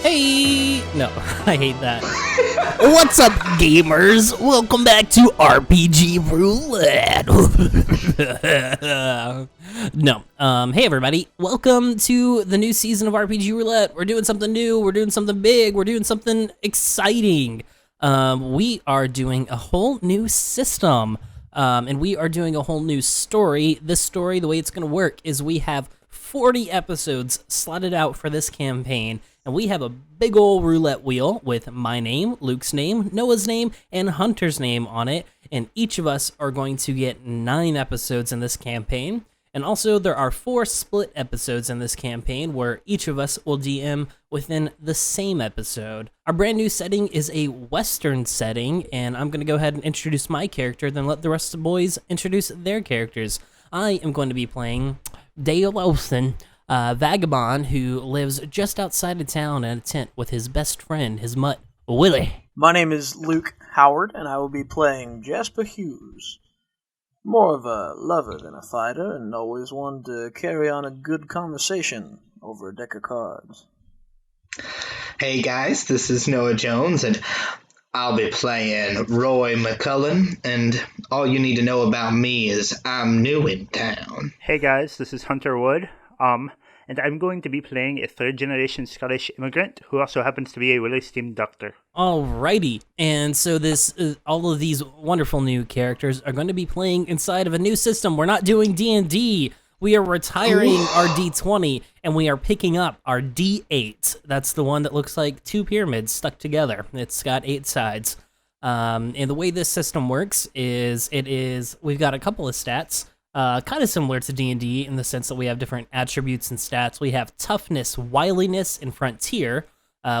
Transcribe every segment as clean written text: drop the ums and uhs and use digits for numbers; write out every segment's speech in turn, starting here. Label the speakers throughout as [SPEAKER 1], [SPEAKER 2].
[SPEAKER 1] Hey! No, I hate that. What's up, gamers? Welcome back to RPG Roulette. No, hey everybody. Welcome to the new season of RPG Roulette. We're doing something new, we're doing something big, we're doing something exciting. We are doing a whole new system, and we are doing a whole new story. This story, the way it's going to work is we have 40 episodes slotted out for this campaign, and we have a big old roulette wheel with my name, Luke's name, Noah's name, and Hunter's name on it, and each of us are going to get 9 episodes in this campaign. And also, there are 4 split episodes in this campaign where each of us will DM within the same episode. Our brand new setting is a Western setting, and I'm going to go ahead and introduce my character, then let the rest of the boys introduce their characters. I am going to be playing Dale Olsen, a vagabond who lives just outside of town in a tent with his best friend, his mutt, Willie.
[SPEAKER 2] My name is Luke Howard, and I will be playing Jasper Hughes. More of a lover than a fighter, and always one to carry on a good conversation over a deck of cards.
[SPEAKER 3] Hey guys, this is Noah Jones, and I'll be playing Roy McCullen, and all you need to know about me is I'm new in town.
[SPEAKER 4] Hey guys, this is Hunter Wood, and I'm going to be playing a third-generation Scottish immigrant who also happens to be a really esteemed doctor.
[SPEAKER 1] Alrighty, and so all of these wonderful new characters are going to be playing inside of a new system. We're not doing D&D. We are retiring our D20, and we are picking up our D8. That's the one that looks like 2 pyramids stuck together. It's got 8 sides. And the way this system works is we've got a couple of stats, kind of similar to D&D in the sense that we have different attributes and stats. We have toughness, wiliness, and frontier,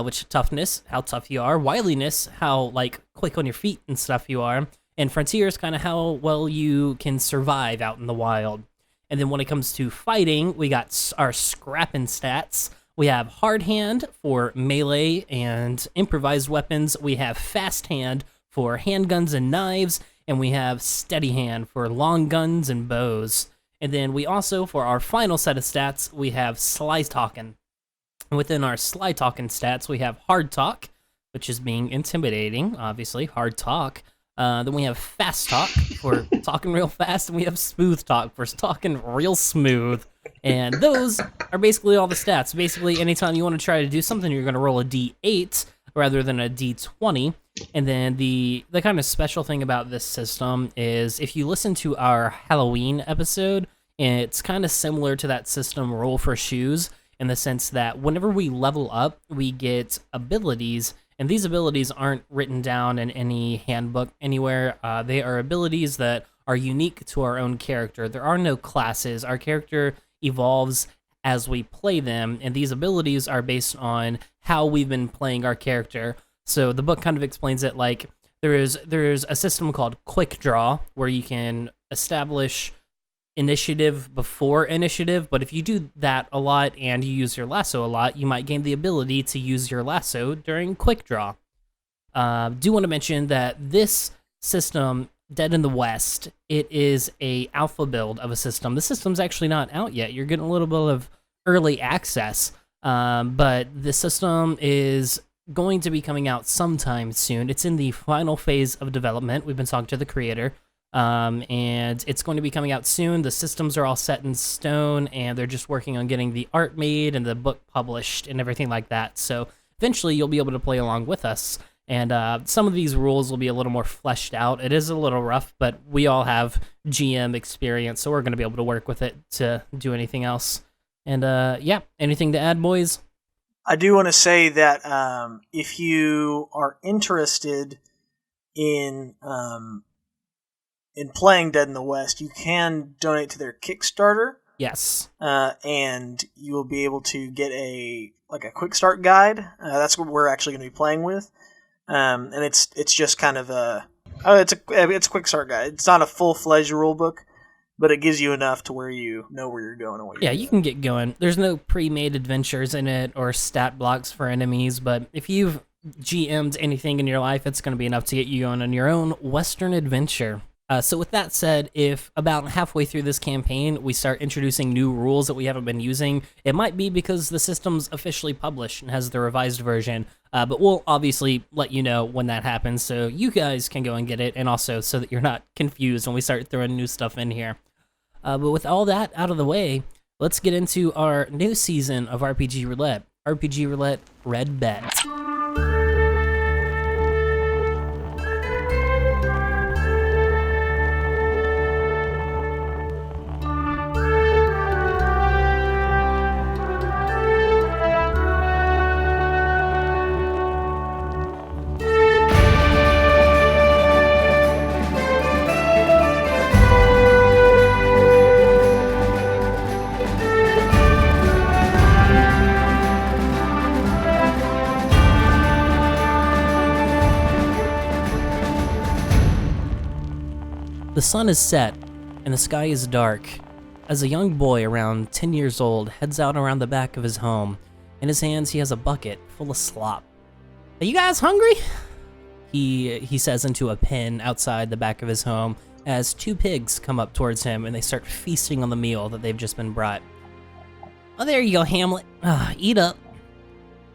[SPEAKER 1] which toughness, how tough you are, wiliness, how quick on your feet and stuff you are, and frontier is kind of how well you can survive out in the wild. And then when it comes to fighting, we got our scrapping stats. We have hard hand for melee and improvised weapons. We have fast hand for handguns and knives. And we have steady hand for long guns and bows. And then we also, for our final set of stats, we have sly talking. And within our sly talking stats, we have hard talk, which is being intimidating, obviously, hard talk. Then we have fast talk for talking real fast, and we have smooth talk for talking real smooth. And those are basically all the stats. Basically, anytime you want to try to do something, you're going to roll a D8 rather than a D20. And then the kind of special thing about this system is if you listen to our Halloween episode, it's kind of similar to that system Roll for Shoes in the sense that whenever we level up, we get abilities. And these abilities aren't written down in any handbook anywhere. They are abilities that are unique to our own character. There are no classes. Our character evolves as we play them, and these abilities are based on how we've been playing our character. So the book kind of explains it like there's a system called Quick Draw where you can establish initiative before initiative, but if you do that a lot and you use your lasso a lot, you might gain the ability to use your lasso during Quick Draw. Do want to mention that this system, Dead in the West, it is a alpha build of a system. The system's actually not out yet. You're getting a little bit of early access, but the system is going to be coming out sometime soon. It's in the final phase of development. We've been talking to the creator. And it's going to be coming out soon. The systems are all set in stone, and they're just working on getting the art made and the book published and everything like that. So eventually you'll be able to play along with us. And some of these rules will be a little more fleshed out. It is a little rough, but we all have GM experience, so we're going to be able to work with it to do anything else. And yeah, anything to add, boys?
[SPEAKER 2] I do want to say that if you are interested in playing Dead in the West, you can donate to their Kickstarter.
[SPEAKER 1] Yes.
[SPEAKER 2] And you will be able to get a quick start guide. That's what we're actually going to be playing with. And it's just kind of it's a quick start guide. It's not a full-fledged rule book, but it gives you enough to where you know where you're going and what you're doing.
[SPEAKER 1] You can get going. There's no pre-made adventures in it or stat blocks for enemies, but if you've GM'd anything in your life, it's going to be enough to get you going on your own Western adventure. So with that said, if about halfway through this campaign we start introducing new rules that we haven't been using, it might be because the system's officially published and has the revised version, but we'll obviously let you know when that happens so you guys can go and get it, and also so that you're not confused when we start throwing new stuff in here. But with all that out of the way, let's get into our new season of RPG Roulette. RPG Roulette Red Bet. The sun is set, and the sky is dark, as a young boy around 10 years old heads out around the back of his home. In his hands, he has a bucket full of slop. Are you guys hungry? He says into a pen outside the back of his home as two pigs come up towards him and they start feasting on the meal that they've just been brought. Oh, there you go, Hamlet. Eat up.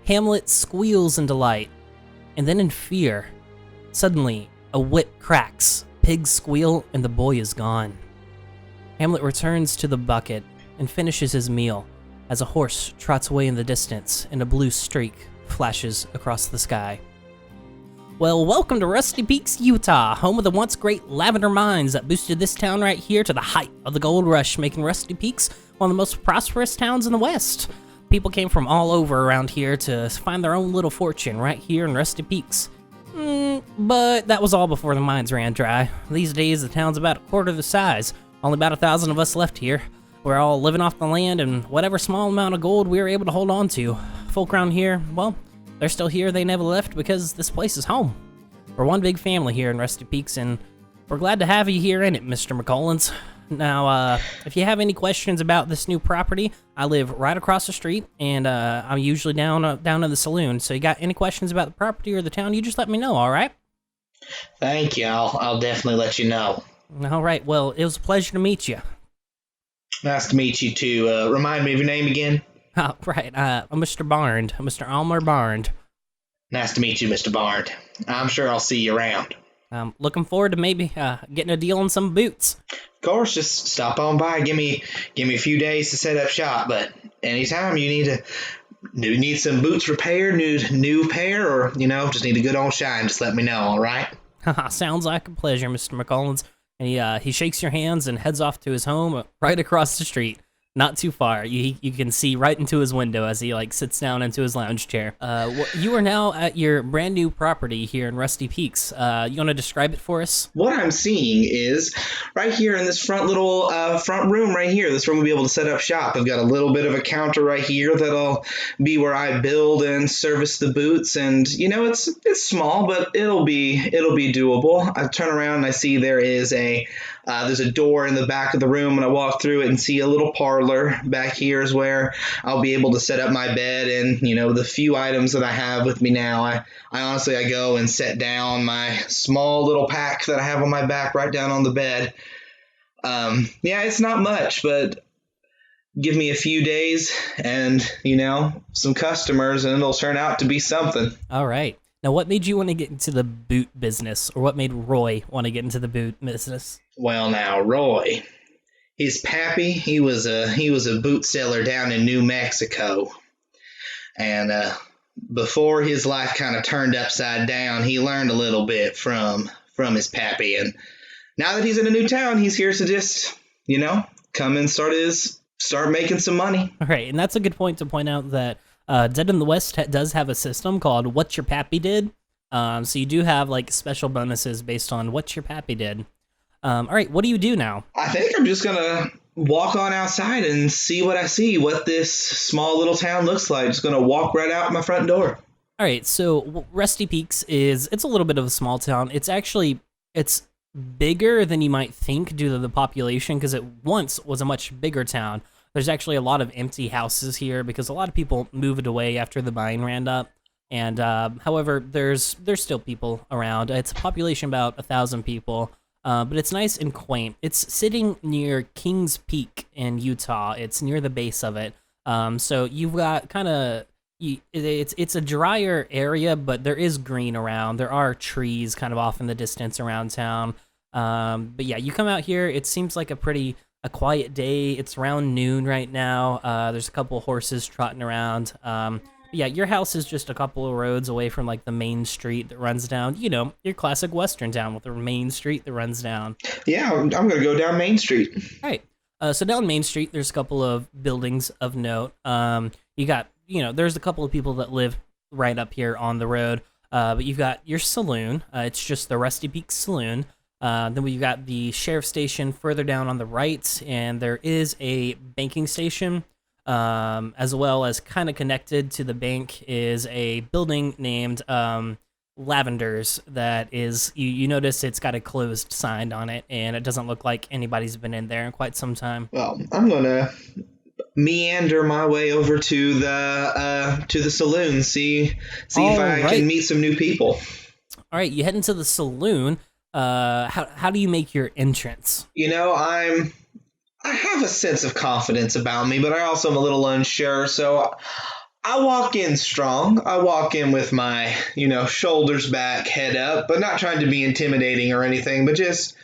[SPEAKER 1] Hamlet squeals in delight, and then in fear. Suddenly, a whip cracks. Pigs squeal, and the boy is gone. Hamlet returns to the bucket and finishes his meal as a horse trots away in the distance and a blue streak flashes across the sky. Well, welcome to Rusty Peaks, Utah, home of the once great lavender mines that boosted this town right here to the height of the gold rush, making Rusty Peaks one of the most prosperous towns in the West. People came from all over around here to find their own little fortune right here in Rusty Peaks. But that was all before the mines ran dry. These days, the town's about a quarter the size. Only about 1,000 of us left here. We're all living off the land and whatever small amount of gold we were able to hold on to. Folk around here, well, they're still here. They never left because this place is home. We're one big family here in Rusty Peaks, and we're glad to have you here in it, Mr. McCollins. Now, if you have any questions about this new property, I live right across the street, and I'm usually down in the saloon. So you got any questions about the property or the town, you just let me know, all right?
[SPEAKER 3] Thank you. I'll definitely let you know.
[SPEAKER 1] All right, well, it was a pleasure to meet you.
[SPEAKER 3] Nice to meet you, too. Remind me of your name again?
[SPEAKER 1] Oh, right, I'm Mr. Barnd, Mr. Almer Barnd.
[SPEAKER 3] Nice to meet you, Mr. Barnd. I'm sure I'll see you around.
[SPEAKER 1] Looking forward to maybe getting a deal on some boots.
[SPEAKER 3] Of course, just stop on by. Give me a few days to set up shop, but anytime you need some boots repaired, new pair, or just need a good old shine, just let me know. All right?
[SPEAKER 1] Sounds like a pleasure, Mr. McCollins. And he shakes your hands and heads off to his home right across the street. Not too far. You can see right into his window as he sits down into his lounge chair. You are now at your brand new property here in Rusty Peaks. You want to describe it for us?
[SPEAKER 3] What I'm seeing is right here in this front little front room right here. This room will be able to set up shop. I've got a little bit of a counter right here that'll be where I build and service the boots. And it's small, but it'll be doable. I turn around and I see there's a door in the back of the room, and I walk through it and see a little parlor. Back here is where I'll be able to set up my bed and, the few items that I have with me now. I honestly go and set down my small little pack that I have on my back right down on the bed. It's not much, but give me a few days and, some customers, and it'll turn out to be something.
[SPEAKER 1] All right. Now, what made you want to get into the boot business, or what made Roy want to get into the boot business?
[SPEAKER 3] Well, now, Roy, his pappy, he was a boot seller down in New Mexico. And before his life kind of turned upside down, he learned a little bit from his pappy. And now that he's in a new town, he's here to just, come and start making some money.
[SPEAKER 1] All right, and that's a good point to point out that Dead in the West does have a system called What Your Pappy Did. So you do have special bonuses based on what your pappy did. All right, what do you do now?
[SPEAKER 3] I think I'm just gonna walk on outside and see what I see, what this small little town looks like. Just gonna walk right out my front door.
[SPEAKER 1] All right, so Rusty Peaks it's a little bit of a small town. It's bigger than you might think due to the population, because it once was a much bigger town. There's actually a lot of empty houses here because a lot of people moved away after the mine ran up. And however, there's still people around. It's a population about 1,000 people. but it's nice and quaint. It's sitting near Kings Peak in Utah. It's near the base of it. So you've got kind of it's a drier area, but there is green around. There are trees kind of off in the distance around town. But yeah, you come out here. It seems like a quiet day. It's around noon right now. There's a couple horses trotting around. Yeah, your house is just a couple of roads away from like the main street that runs down. You know, your classic Western town with the main street that runs down.
[SPEAKER 3] Yeah, I'm going to go down Main Street.
[SPEAKER 1] All right. So down Main Street, there's a couple of buildings of note. You got, there's a couple of people that live right up here on the road. But you've got your saloon. It's just the Rusty Peak Saloon. Then we've got the sheriff's station further down on the right, and there is a banking station, as well as kind of connected to the bank is a building named Lavender's that is, you notice it's got a closed sign on it, and it doesn't look like anybody's been in there in quite some time.
[SPEAKER 3] Well, I'm going to meander my way over to the saloon, see if I can meet some new people.
[SPEAKER 1] All right, you head into the saloon. How do you make your entrance?
[SPEAKER 3] I have a sense of confidence about me, but I also am a little unsure, so I walk in strong. I walk in with my, shoulders back, head up, but not trying to be intimidating or anything, but just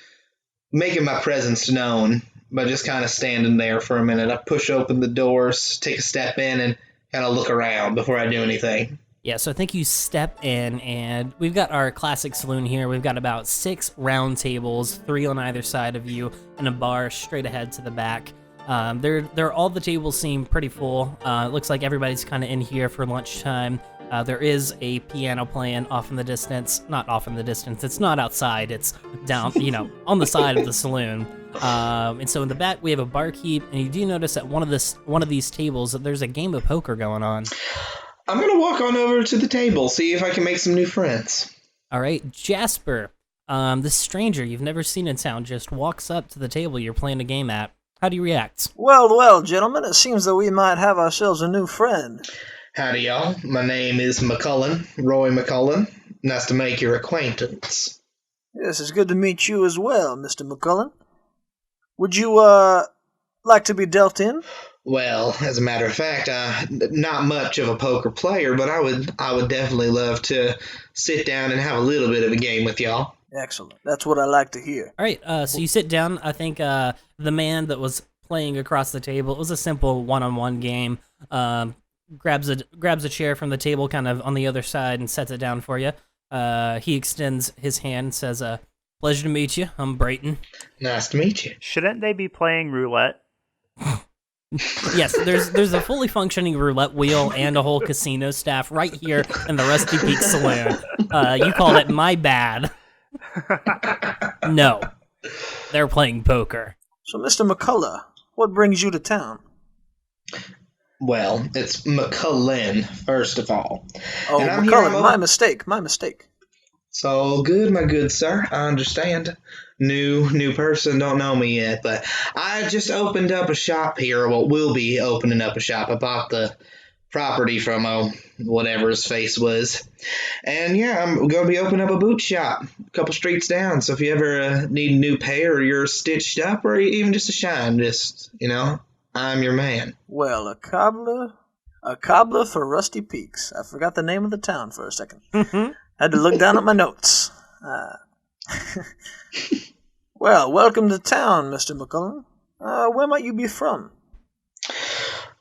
[SPEAKER 3] making my presence known by just kind of standing there for a minute. I push open the doors, take a step in, and kind of look around before I do anything.
[SPEAKER 1] Yeah, so I think you step in, and we've got our classic saloon here. We've got about 6 round tables, 3 on either side of you, and a bar straight ahead to the back. All the tables seem pretty full. It looks like everybody's kind of in here for lunchtime. There is a piano playing off in the distance. Not off in the distance. It's not outside. It's down, on the side of the saloon. And so in the back we have a barkeep, and you do notice at one of these tables that there's a game of poker going on.
[SPEAKER 3] I'm going to walk on over to the table, see if I can make some new friends.
[SPEAKER 1] All right, Jasper, this stranger you've never seen in town just walks up to the table you're playing a game at. How do you react?
[SPEAKER 2] Well, gentlemen, it seems that we might have ourselves a new friend.
[SPEAKER 3] Howdy, y'all. My name is McCullen, Roy McCullen. Nice to make your acquaintance.
[SPEAKER 2] Yes, it's good to meet you as well, Mr. McCullen. Would you, like to be dealt in?
[SPEAKER 3] Well, as a matter of fact, not much of a poker player, but I would definitely love to sit down and have a little bit of a game with y'all.
[SPEAKER 2] Excellent. That's what I like to hear.
[SPEAKER 1] All right, so you sit down. I think the man that was playing across the table, it was a simple one-on-one game. Grabs a chair from the table kind of on the other side and sets it down for you. He extends his hand and says, pleasure to meet you. I'm Brayton.
[SPEAKER 3] Nice to meet you.
[SPEAKER 4] Shouldn't they be playing roulette?
[SPEAKER 1] Yes, there's a fully functioning roulette wheel and a whole casino staff right here in the Rusty Peak Saloon. You called it my bad. No, they're playing poker.
[SPEAKER 2] So, Mr. McCullough, what brings you to town?
[SPEAKER 3] Well, it's McCullen, first of all.
[SPEAKER 2] Oh, McCullen, my mistake.
[SPEAKER 3] It's all good, my good sir. I understand. New person, don't know me yet, but I just opened up a shop here. Well, we'll be opening up a shop. I bought the property from whatever his face was. And yeah, I'm going to be opening up a boot shop a couple streets down. So if you ever need a new pair or you're stitched up or even just a shine, just, I'm your man.
[SPEAKER 2] Well, a cobbler for Rusty Peaks. I forgot the name of the town for a second. Had to look down at my notes. Well, welcome to town, Mr. McCullen. Where might you be from?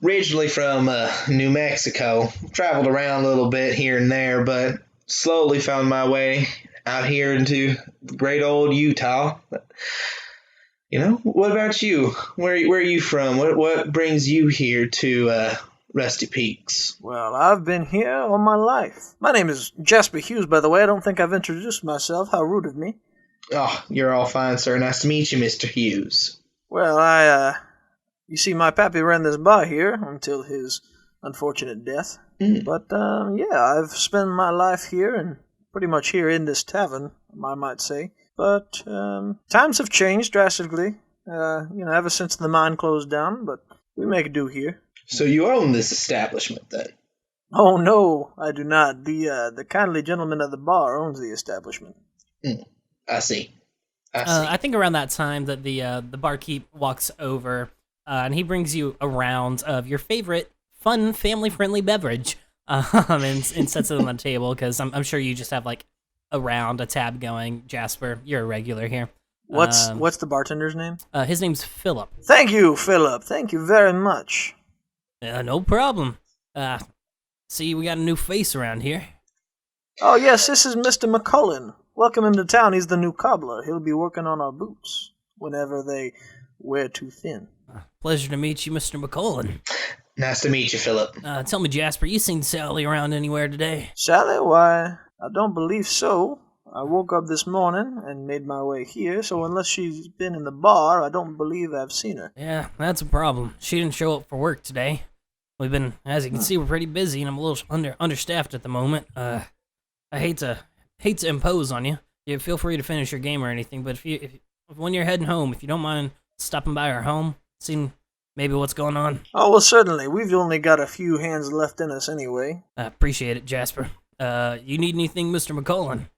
[SPEAKER 3] Originally from New Mexico. Traveled around a little bit here and there, but slowly found my way out here into great old Utah. What about you? Where are you from? What brings you here to Rusty Peaks?
[SPEAKER 2] Well, I've been here all my life. My name is Jasper Hughes, by the way. I don't think I've introduced myself. How rude of me.
[SPEAKER 3] Oh, you're all fine, sir. Nice to meet you, Mr. Hughes.
[SPEAKER 2] Well, you see, my pappy ran this bar here until his unfortunate death. But, yeah, I've spent my life here and pretty much here in this tavern, I might say. But, times have changed drastically, ever since the mine closed down, but we make do here.
[SPEAKER 3] So you own this establishment, then?
[SPEAKER 2] Oh, no, I do not. The kindly gentleman at the bar owns the establishment.
[SPEAKER 3] I see. I see.
[SPEAKER 1] I think around that time that the barkeep walks over, and he brings you a round of your favorite fun, family-friendly beverage, and sets it on the table because I'm sure you just have like a tab going. Jasper, you're a regular here.
[SPEAKER 2] What's the bartender's name?
[SPEAKER 1] His name's Philip.
[SPEAKER 2] Thank you, Philip. Thank you very much.
[SPEAKER 1] No problem. See, we got a new face around here.
[SPEAKER 2] Oh, yes, this is Mr. McCullen. Welcome him to town. He's the new cobbler. He'll be working on our boots whenever they wear too thin.
[SPEAKER 1] Pleasure to meet you, Mr. McCullen.
[SPEAKER 3] Nice to meet you, Philip.
[SPEAKER 1] Tell me, Jasper, you seen Sally around anywhere today?
[SPEAKER 2] Sally? Why, I don't believe so. I woke up this morning and made my way here, so unless she's been in the bar, I don't believe I've seen her.
[SPEAKER 1] Yeah, that's a problem. She didn't show up for work today. We've been, as you can see, we're pretty busy, and I'm a little understaffed at the moment. I hate to impose on you. Yeah, feel free to finish your game or anything, but if when you're heading home, if you don't mind stopping by our home, seeing maybe what's going on.
[SPEAKER 2] Oh, well, certainly. We've only got a few hands left in us anyway.
[SPEAKER 1] I appreciate it, Jasper. You need anything, Mr. McCullen?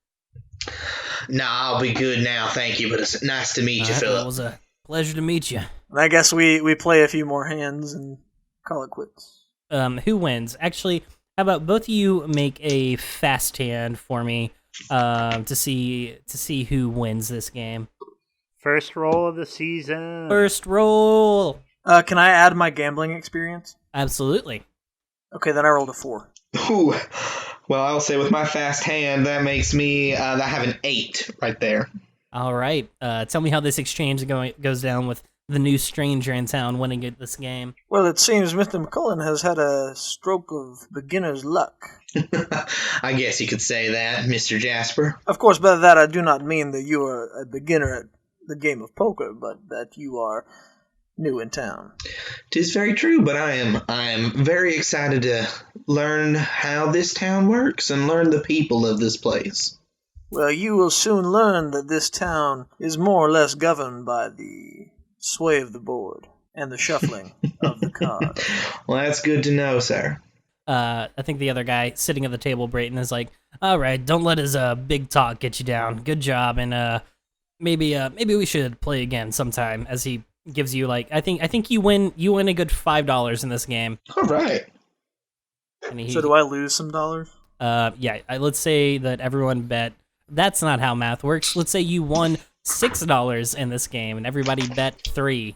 [SPEAKER 3] Nah, I'll be good now, thank you, but it's nice to meet you,
[SPEAKER 1] Well,
[SPEAKER 3] Philip.
[SPEAKER 1] it was a pleasure to meet you.
[SPEAKER 2] And I guess we play a few more hands and call it quits.
[SPEAKER 1] Who wins? Actually, how about both of you make a fast hand for me to see who wins this game.
[SPEAKER 4] First roll of the season.
[SPEAKER 1] First roll.
[SPEAKER 2] Can I add my gambling experience?
[SPEAKER 1] Absolutely.
[SPEAKER 2] Okay, then I rolled a 4.
[SPEAKER 3] Ooh. Well, I'll say with my fast hand, that makes me, I have an 8 right there.
[SPEAKER 1] All right. Tell me how this exchange goes down with the new stranger in town winning at this game.
[SPEAKER 2] Well, it seems Mr. McCullen has had a stroke of beginner's luck.
[SPEAKER 3] I guess you could say that, Mr. Jasper.
[SPEAKER 2] Of course, by that I do not mean that you are a beginner at the game of poker, but that you are new in town.
[SPEAKER 3] 'Tis very true, but I am very excited to learn how this town works and learn the people of this place.
[SPEAKER 2] Well, you will soon learn that this town is more or less governed by the sway of the board and the shuffling of the cards.
[SPEAKER 3] Well, that's good to know, sir.
[SPEAKER 1] I think the other guy sitting at the table, Brayton, is like, "All right, don't let his big talk get you down. Good job, and maybe we should play again sometime." As he gives you like, I think you win a good $5 in this game.
[SPEAKER 3] All right.
[SPEAKER 1] And
[SPEAKER 2] So do I lose some dollars?
[SPEAKER 1] Yeah. Let's say that everyone bet. That's not how math works. Let's say you won $6 in this game, and everybody bet 3.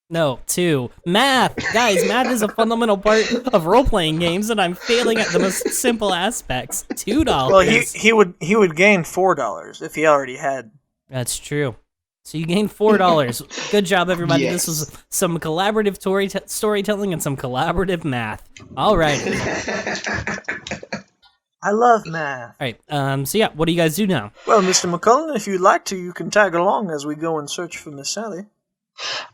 [SPEAKER 1] No, 2. Math, guys. Math is a fundamental part of role-playing games, and I'm failing at the most simple aspects. $2.
[SPEAKER 2] Well, he would gain $4 if he already had.
[SPEAKER 1] That's true. So you gained $4. Good job, everybody.
[SPEAKER 3] Yes.
[SPEAKER 1] This was some collaborative storytelling and some collaborative math. All right.
[SPEAKER 2] I love math.
[SPEAKER 1] All right. So yeah, what do you guys do now?
[SPEAKER 2] Well, Mr. McCullen, if you'd like to, you can tag along as we go and search for Miss Sally.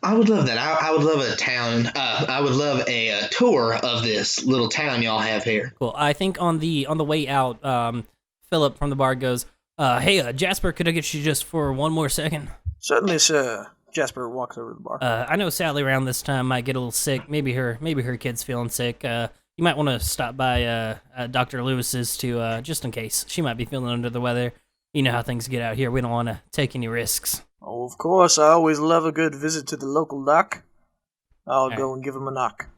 [SPEAKER 3] I would love that. I would love a town. I would love a tour of this little town y'all have here.
[SPEAKER 1] Cool. I think on the way out, Philip from the bar goes, "Hey, Jasper, could I get you just for one more second?"
[SPEAKER 2] Certainly, sir. Jasper walks over to the bar.
[SPEAKER 1] I know Sally around this time might get a little sick. Maybe her kid's feeling sick. You might want to stop by Dr. Lewis's to just in case. She might be feeling under the weather. You know how things get out here. We don't want to take any risks.
[SPEAKER 2] Oh, of course. I always love a good visit to the local doc. I'll go and give him a knock.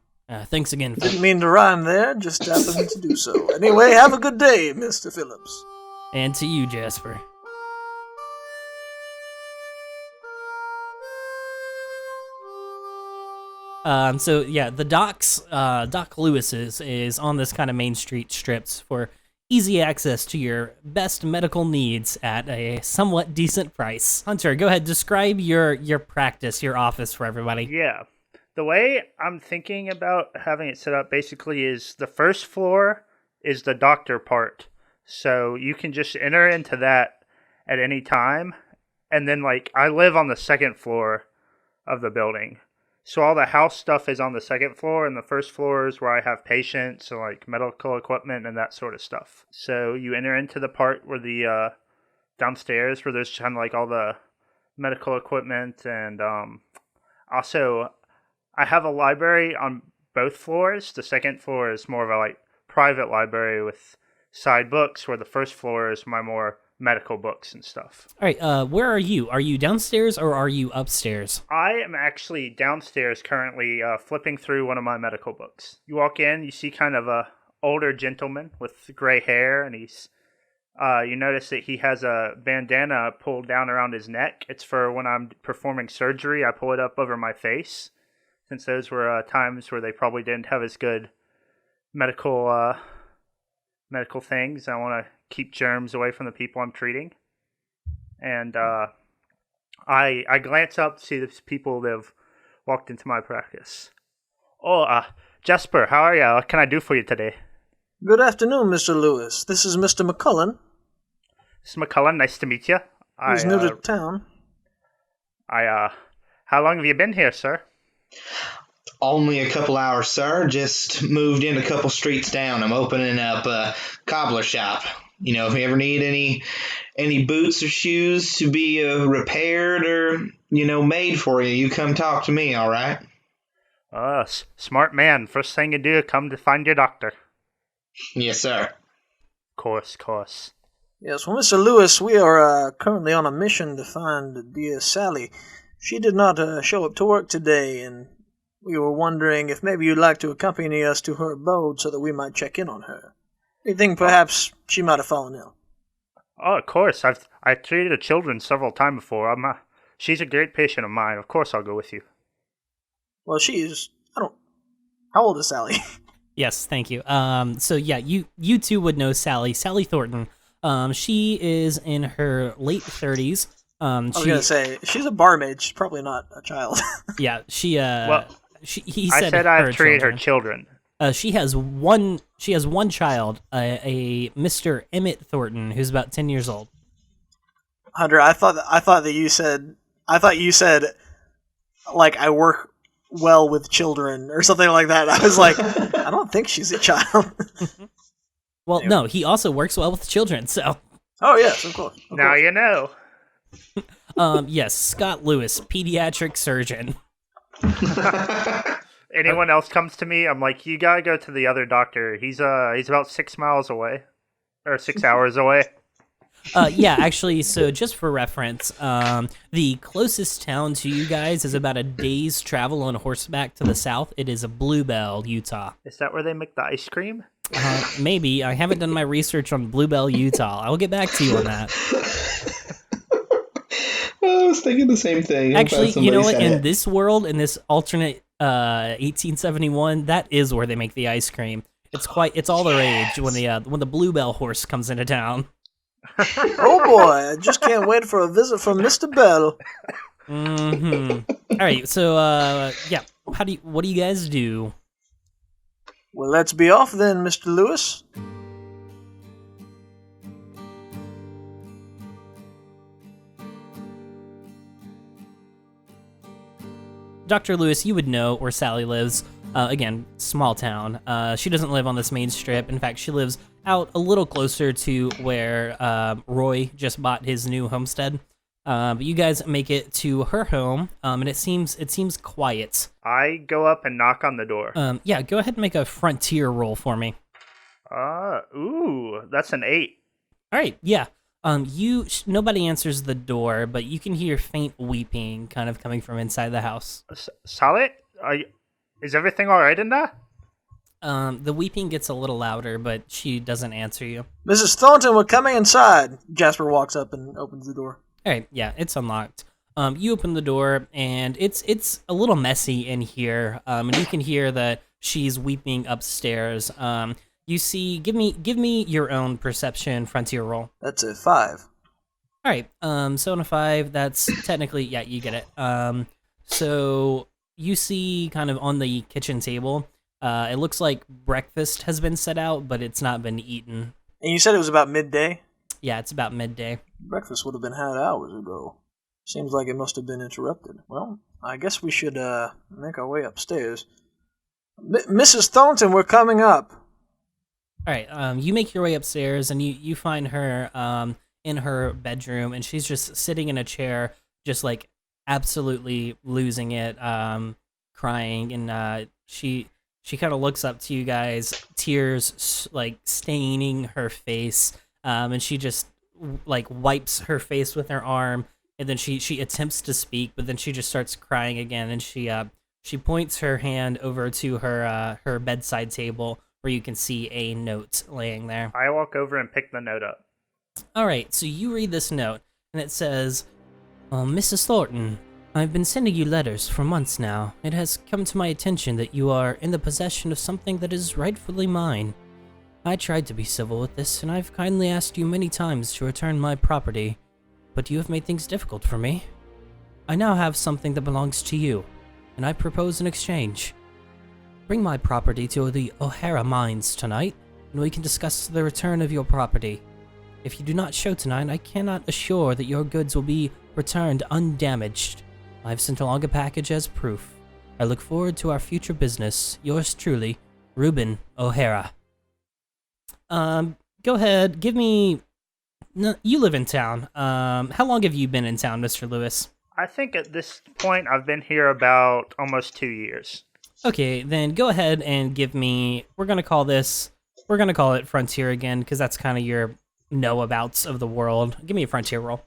[SPEAKER 1] Thanks again, Philip.
[SPEAKER 2] Didn't mean to rhyme there, just happened to do so. Anyway, have a good day, Mr. Phillips.
[SPEAKER 1] And to you, Jasper. So yeah, the Doc Lewis's is on this kind of main street strips for easy access to your best medical needs at a somewhat decent price. Hunter, go ahead, describe your practice, your office for everybody.
[SPEAKER 4] Yeah. The way I'm thinking about having it set up basically is the first floor is the doctor part. So you can just enter into that at any time. And then, like, I live on the second floor of the building. So all the house stuff is on the second floor, and the first floor is where I have patients and, like, medical equipment and that sort of stuff. So you enter into the part where the downstairs where there's kind of like all the medical equipment, and also I have a library on both floors. The second floor is more of a like private library with side books, where the first floor is my more medical books and stuff.
[SPEAKER 1] All right, where are you? Are you downstairs or are you upstairs?
[SPEAKER 4] I am actually downstairs currently flipping through one of my medical books. You walk in, you see kind of a older gentleman with gray hair, and he's you notice that he has a bandana pulled down around his neck. It's for when I'm performing surgery, I pull it up over my face, since those were times where they probably didn't have as good medical things. I want to keep germs away from the people I'm treating. And I glance up to see the people that have walked into my practice. Oh, Jasper, how are you? What can I do for you today?
[SPEAKER 2] Good afternoon, Mr. Lewis. This is Mr. McCullen.
[SPEAKER 4] This is McCullen. Nice to meet you.
[SPEAKER 2] He's new to town.
[SPEAKER 4] How long have you been here, sir?
[SPEAKER 3] Only a couple hours, sir. Just moved in a couple streets down. I'm opening up a cobbler shop. You know, if you ever need any boots or shoes to be repaired or, made for you, you come talk to me, all right?
[SPEAKER 4] Smart man. First thing you do, come to find your doctor.
[SPEAKER 3] Yes, sir.
[SPEAKER 4] Course.
[SPEAKER 2] Yes, well, Mr. Lewis, we are currently on a mission to find dear Sally. She did not show up to work today, and we were wondering if maybe you'd like to accompany us to her abode so that we might check in on her. We think perhaps she might have fallen ill.
[SPEAKER 4] Oh, of course. I've treated the children several times before. She's a great patient of mine. Of course I'll go with you.
[SPEAKER 2] Well, how old is Sally?
[SPEAKER 1] Yes, thank you. So yeah, you two would know Sally Thornton. She is in her late 30s.
[SPEAKER 2] I was gonna say she's a barmaid. She's probably not a child.
[SPEAKER 1] Yeah, he
[SPEAKER 4] I
[SPEAKER 1] said
[SPEAKER 4] I've treated her children.
[SPEAKER 1] She has one child, a Mr. Emmett Thornton, who's about 10 years old.
[SPEAKER 2] Hunter, I thought you said like I work well with children or something like that. I was like, I don't think she's a child.
[SPEAKER 1] Well, anyway. No, he also works well with children, so.
[SPEAKER 2] Oh yes, of course.
[SPEAKER 4] Now you know.
[SPEAKER 1] Yes, Scott Lewis, pediatric surgeon.
[SPEAKER 4] Anyone else comes to me, I'm like, you gotta go to the other doctor. He's about 6 miles away, or 6 hours away.
[SPEAKER 1] Yeah, actually, so just for reference, the closest town to you guys is about a day's travel on horseback to the south. It is Bluebell, Utah.
[SPEAKER 4] Is that where they make the ice cream?
[SPEAKER 1] Maybe. I haven't done my research on Bluebell, Utah. I'll get back to you on that.
[SPEAKER 3] I was thinking the same thing.
[SPEAKER 1] Actually, you know what? In this world, in this alternate 1871, that is where they make the ice cream. It's all the rage when the Bluebell horse comes into town.
[SPEAKER 2] Oh boy, I just can't wait for a visit from Mr. Bell.
[SPEAKER 1] Mm-hmm. All right, so yeah, what do you guys do?
[SPEAKER 2] Well, let's be off then, Mr. Lewis.
[SPEAKER 1] Dr. Lewis, you would know where Sally lives. Again, small town. She doesn't live on this main strip. In fact, she lives out a little closer to where Roy just bought his new homestead. But you guys make it to her home, and it seems quiet.
[SPEAKER 4] I go up and knock on the door.
[SPEAKER 1] Yeah, go ahead and make a frontier roll for me.
[SPEAKER 4] Ooh, that's an 8.
[SPEAKER 1] All right, yeah. Nobody answers the door, but you can hear faint weeping kind of coming from inside the house.
[SPEAKER 4] Sally, is everything all right in there?
[SPEAKER 1] The weeping gets a little louder, but she doesn't answer you.
[SPEAKER 2] Mrs. Thornton, we're coming inside. Jasper walks up and opens the door.
[SPEAKER 1] All right, yeah, it's unlocked. You open the door, and it's a little messy in here, and you can hear that she's weeping upstairs. You see, give me your own perception frontier roll.
[SPEAKER 2] That's a 5.
[SPEAKER 1] All right, so on a 5, that's technically, yeah, you get it. So you see kind of on the kitchen table, it looks like breakfast has been set out, but it's not been eaten.
[SPEAKER 2] And you said it was about midday?
[SPEAKER 1] Yeah, it's about midday.
[SPEAKER 2] Breakfast would have been had hours ago. Seems like it must have been interrupted. Well, I guess we should make our way upstairs. Mrs. Thornton, we're coming up.
[SPEAKER 1] All right, you make your way upstairs, and you find her in her bedroom, and she's just sitting in a chair, just like absolutely losing it, crying, and she kind of looks up to you guys, tears like staining her face, and she just like wipes her face with her arm, and then she attempts to speak, but then she just starts crying again, and she points her hand over to her bedside table where you can see a note laying there.
[SPEAKER 4] I walk over and pick the note up.
[SPEAKER 1] All right, so you read this note, and it says, Mrs. Thornton, I've been sending you letters for months now. It has come to my attention that you are in the possession of something that is rightfully mine. I tried to be civil with this, and I've kindly asked you many times to return my property, but you have made things difficult for me. I now have something that belongs to you, and I propose an exchange. Bring my property to the O'Hara mines tonight, and we can discuss the return of your property. If you do not show tonight, I cannot assure that your goods will be returned undamaged. I've sent along a package as proof. I look forward to our future business. Yours truly, Reuben O'Hara. Go ahead, give me... No, you live in town. How long have you been in town, Mr. Lewis?
[SPEAKER 4] I think at this point I've been here about almost 2 years.
[SPEAKER 1] Okay, then go ahead and give me... We're gonna call it Frontier again, because that's kind of your know-abouts of the world. Give me a Frontier roll.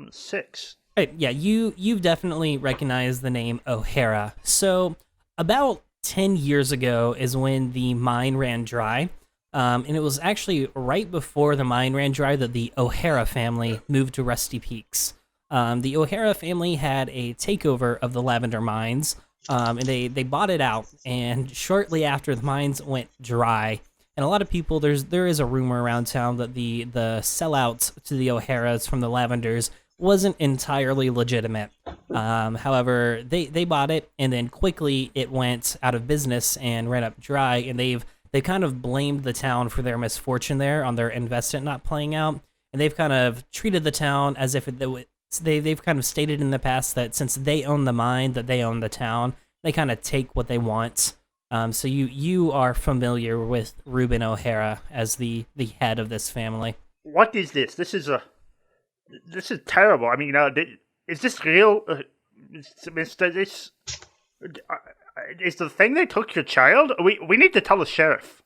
[SPEAKER 4] 6.
[SPEAKER 1] Right, yeah, you've definitely recognized the name O'Hara. So, about 10 years ago is when the mine ran dry. And it was actually right before the mine ran dry that the O'Hara family moved to Rusty Peaks. The O'Hara family had a takeover of the lavender mines, and they bought it out. And shortly after, the mines went dry. And a lot of people, there is a rumor around town that the sellout to the O'Haras from the lavenders wasn't entirely legitimate. However, they bought it, and then quickly it went out of business and ran up dry, and they kind of blamed the town for their misfortune there on their investment not playing out, and they've kind of treated the town as if they've kind of stated in the past that since they own the mine, that they own the town. They kind of take what they want. So you are familiar with Reuben O'Hara as the head of this family.
[SPEAKER 4] What is this? This is terrible. I mean, is this real, Mister? This is the thing they took your child? We need to tell the sheriff.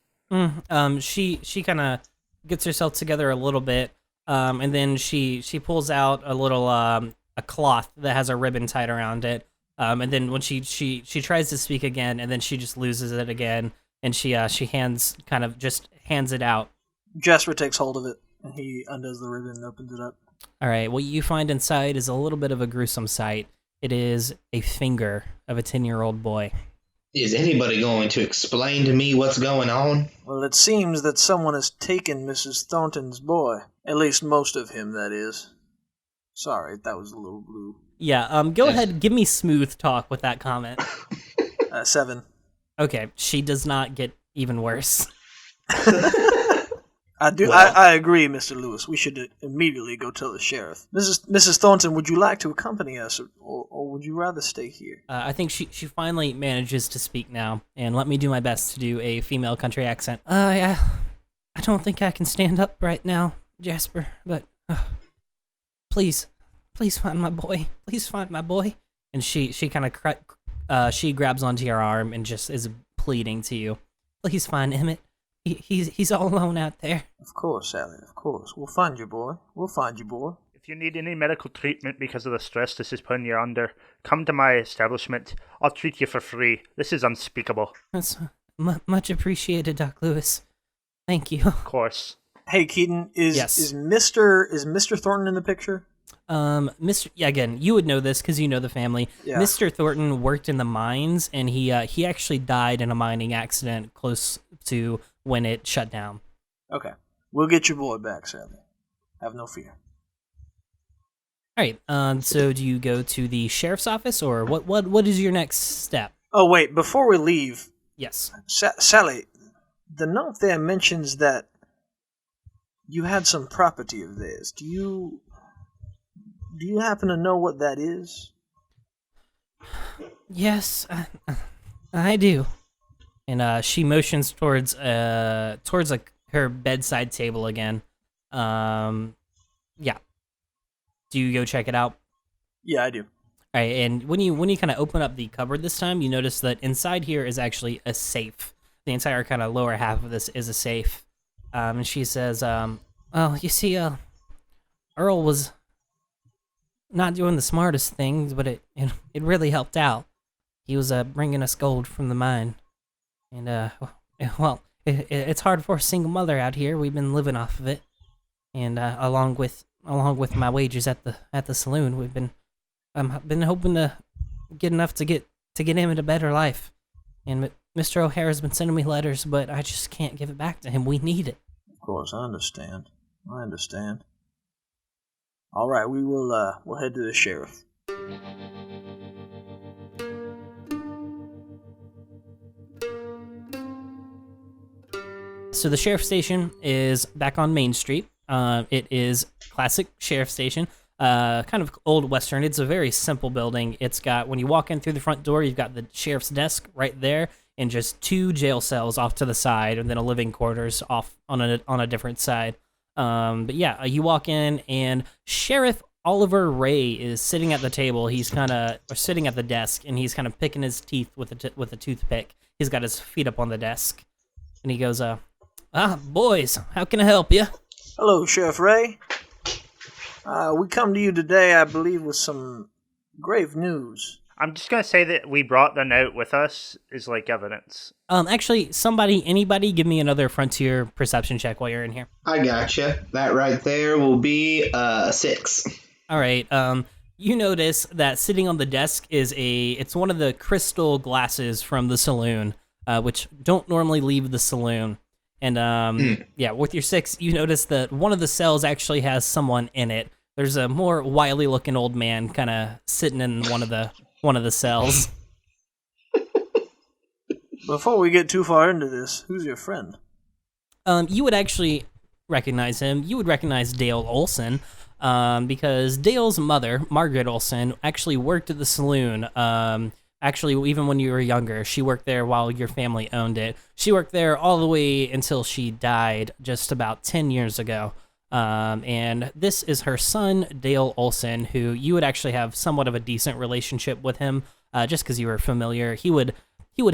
[SPEAKER 1] She kind of gets herself together a little bit, and then she pulls out a little a cloth that has a ribbon tied around it. And then when she tries to speak again, and then she just loses it again, and she hands it out.
[SPEAKER 2] Jasper takes hold of it, and he undoes the ribbon and opens it up.
[SPEAKER 1] All right, what you find inside is a little bit of a gruesome sight. It is a finger of a 10-year-old boy.
[SPEAKER 3] Is anybody going to explain to me what's going on?
[SPEAKER 2] Well, it seems that someone has taken Mrs. Thornton's boy. At least most of him, that is. Sorry, that was a little blue.
[SPEAKER 1] Yeah, go ahead, give me smooth talk with that comment.
[SPEAKER 2] 7.
[SPEAKER 1] Okay, she does not get even worse.
[SPEAKER 2] I agree, Mr. Lewis. We should immediately go tell the sheriff. Mrs. Thornton, would you like to accompany us, or would you rather stay here?
[SPEAKER 1] I think she finally manages to speak now, and let me do my best to do a female country accent. I don't think I can stand up right now, Jasper, but please find my boy. Please find my boy. And she kind of she grabs onto your arm and just is pleading to you. Please find Emmett. He's all alone out there.
[SPEAKER 2] Of course, Sally, of course. We'll find your boy.
[SPEAKER 4] If you need any medical treatment because of the stress this is putting you under, come to my establishment. I'll treat you for free. This is unspeakable.
[SPEAKER 1] That's much appreciated, Doc Lewis. Thank you.
[SPEAKER 4] Of course.
[SPEAKER 2] Hey, Keaton, is Mr. Thornton in the picture?
[SPEAKER 1] Again, you would know this because you know the family.
[SPEAKER 2] Yeah.
[SPEAKER 1] Mr. Thornton worked in the mines, and he actually died in a mining accident close to when it shut down.
[SPEAKER 2] Okay. We'll get your boy back, Sally. Have no fear.
[SPEAKER 1] All right. So do you go to the sheriff's office, or what is your next step?
[SPEAKER 2] Oh, wait. Before we leave...
[SPEAKER 1] Yes.
[SPEAKER 2] Sally, the note there mentions that you had some property of theirs. Do you happen to know what that is?
[SPEAKER 1] Yes, I do. And she motions towards her bedside table again. Yeah. Do you go check it out?
[SPEAKER 2] Yeah, I do.
[SPEAKER 1] All right, and when you kind of open up the cupboard this time, you notice that inside here is actually a safe. The entire kind of lower half of this is a safe. And she says, "Well, you see, Earl was not doing the smartest things, but it really helped out. He was bringing us gold from the mine, and well, it's hard for a single mother out here. We've been living off of it, and along with my wages at the saloon, we've been hoping to get enough to get him into a better life. And Mr. O'Hara's been sending me letters, but I just can't give it back to him. We need it.
[SPEAKER 2] Of course, I understand. All right, we'll head to the sheriff.
[SPEAKER 1] So the sheriff station is back on Main Street. It is classic sheriff station, kind of old Western. It's a very simple building. It's got, when you walk in through the front door, you've got the sheriff's desk right there, and just 2 jail cells off to the side, and then a living quarters off on a different side. But yeah, you walk in, and Sheriff Oliver Ray is sitting at the table. He's sitting at the desk, and he's kind of picking his teeth with a toothpick. He's got his feet up on the desk, and he goes, boys, how can I help you?
[SPEAKER 2] Hello, Sheriff Ray. We come to you today, I believe, with some grave news.
[SPEAKER 4] I'm just going to say that we brought the note with us is like evidence.
[SPEAKER 1] Actually, anybody give me another Frontier perception check while you're in here.
[SPEAKER 3] I gotcha. That right there will be 6.
[SPEAKER 1] All right. You notice that sitting on the desk it's one of the crystal glasses from the saloon, which don't normally leave the saloon. And yeah, with your 6, you notice that one of the cells actually has someone in it. There's a more wily looking old man kind of sitting in one of the cells.
[SPEAKER 2] Before we get too far into this, who's your friend?
[SPEAKER 1] You would actually recognize him. You would recognize Dale Olson, because Dale's mother, Margaret Olson, actually worked at the saloon. Actually, even when you were younger, she worked there while your family owned it. She worked there all the way until she died just about 10 years ago. And this is her son, Dale Olson, who you would actually have somewhat of a decent relationship with him, just because you were familiar. He would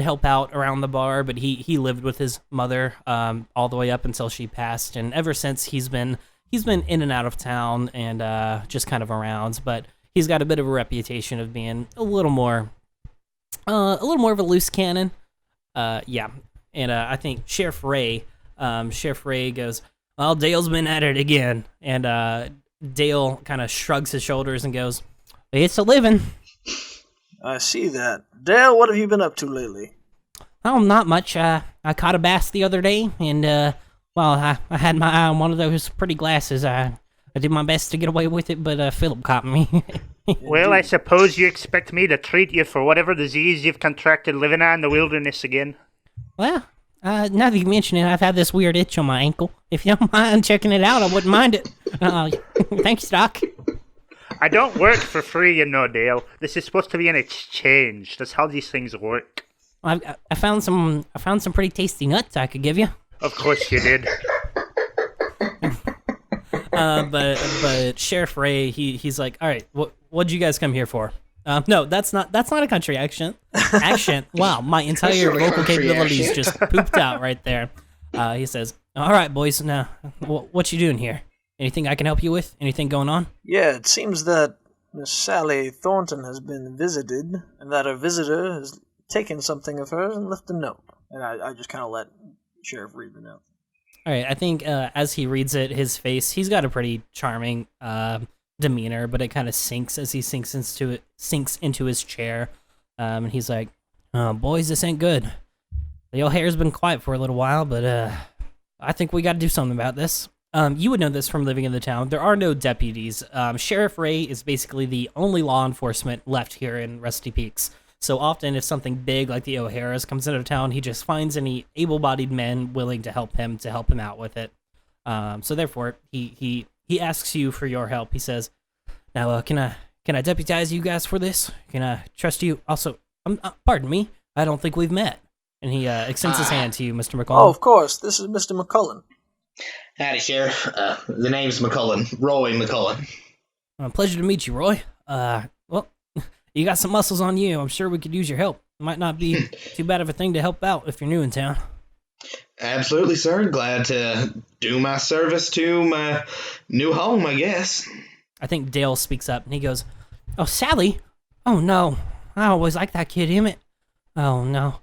[SPEAKER 1] help out around the bar, but he lived with his mother all the way up until she passed, and ever since he's been in and out of town and just kind of around. But he's got a bit of a reputation of being a little more of a loose cannon. Yeah, and I think Sheriff Ray goes, well, Dale's been at it again. And Dale kind of shrugs his shoulders and goes, it's a living.
[SPEAKER 2] I see that. Dale, what have you been up to lately?
[SPEAKER 1] Oh, not much. I caught a bass the other day, and, I had my eye on one of those pretty glasses. I did my best to get away with it, but Philip caught me.
[SPEAKER 4] Well, I suppose you expect me to treat you for whatever disease you've contracted living out in the wilderness again.
[SPEAKER 1] Well, now that you mention it, I've had this weird itch on my ankle. If you don't mind checking it out, I wouldn't mind it. Thanks, Doc.
[SPEAKER 4] I don't work for free, you know, Dale. This is supposed to be an exchange. That's how these things work.
[SPEAKER 1] I found some pretty tasty nuts I could give you.
[SPEAKER 4] Of course you did.
[SPEAKER 1] But Sheriff Ray, he's like, all right, what'd you guys come here for? No, that's not a country accent. Wow, my entire vocal capabilities just pooped out right there. He says, all right, boys, now, what you doing here? Anything I can help you with? Anything going on?
[SPEAKER 2] Yeah, it seems that Miss Sally Thornton has been visited, and that her visitor has taken something of hers and left a note. And I just kind of let Sheriff read the note.
[SPEAKER 1] All right, I think as he reads it, his face, he's got a pretty charming demeanor, but it kind of sinks as he sinks into his chair. And he's like, oh, boys, this ain't good. The O'Hara's been quiet for a little while, but I think we got to do something about this. You would know this from living in the town. There are no deputies. Sheriff Ray is basically the only law enforcement left here in Rusty Peaks. So often, if something big like the O'Hara's comes into town, he just finds any able-bodied men willing to help him out with it. So therefore, he asks you for your help. He says, "Now, can I deputize you guys for this? Can I trust you? Also, pardon me, I don't think we've met." And he extends his hand to you, Mr. McCullen.
[SPEAKER 2] Oh, of course. This is Mr. McCullen.
[SPEAKER 3] Howdy, Sheriff. The name's McCullen. Roy McCullen.
[SPEAKER 1] Pleasure to meet you, Roy. Well, you got some muscles on you. I'm sure we could use your help. Might not be too bad of a thing to help out if you're new in town.
[SPEAKER 3] Absolutely, sir. Glad to do my service to my new home, I guess.
[SPEAKER 1] I think Dale speaks up and he goes, "Oh, Sally? Oh no, I always liked that kid, Emmett. Oh no."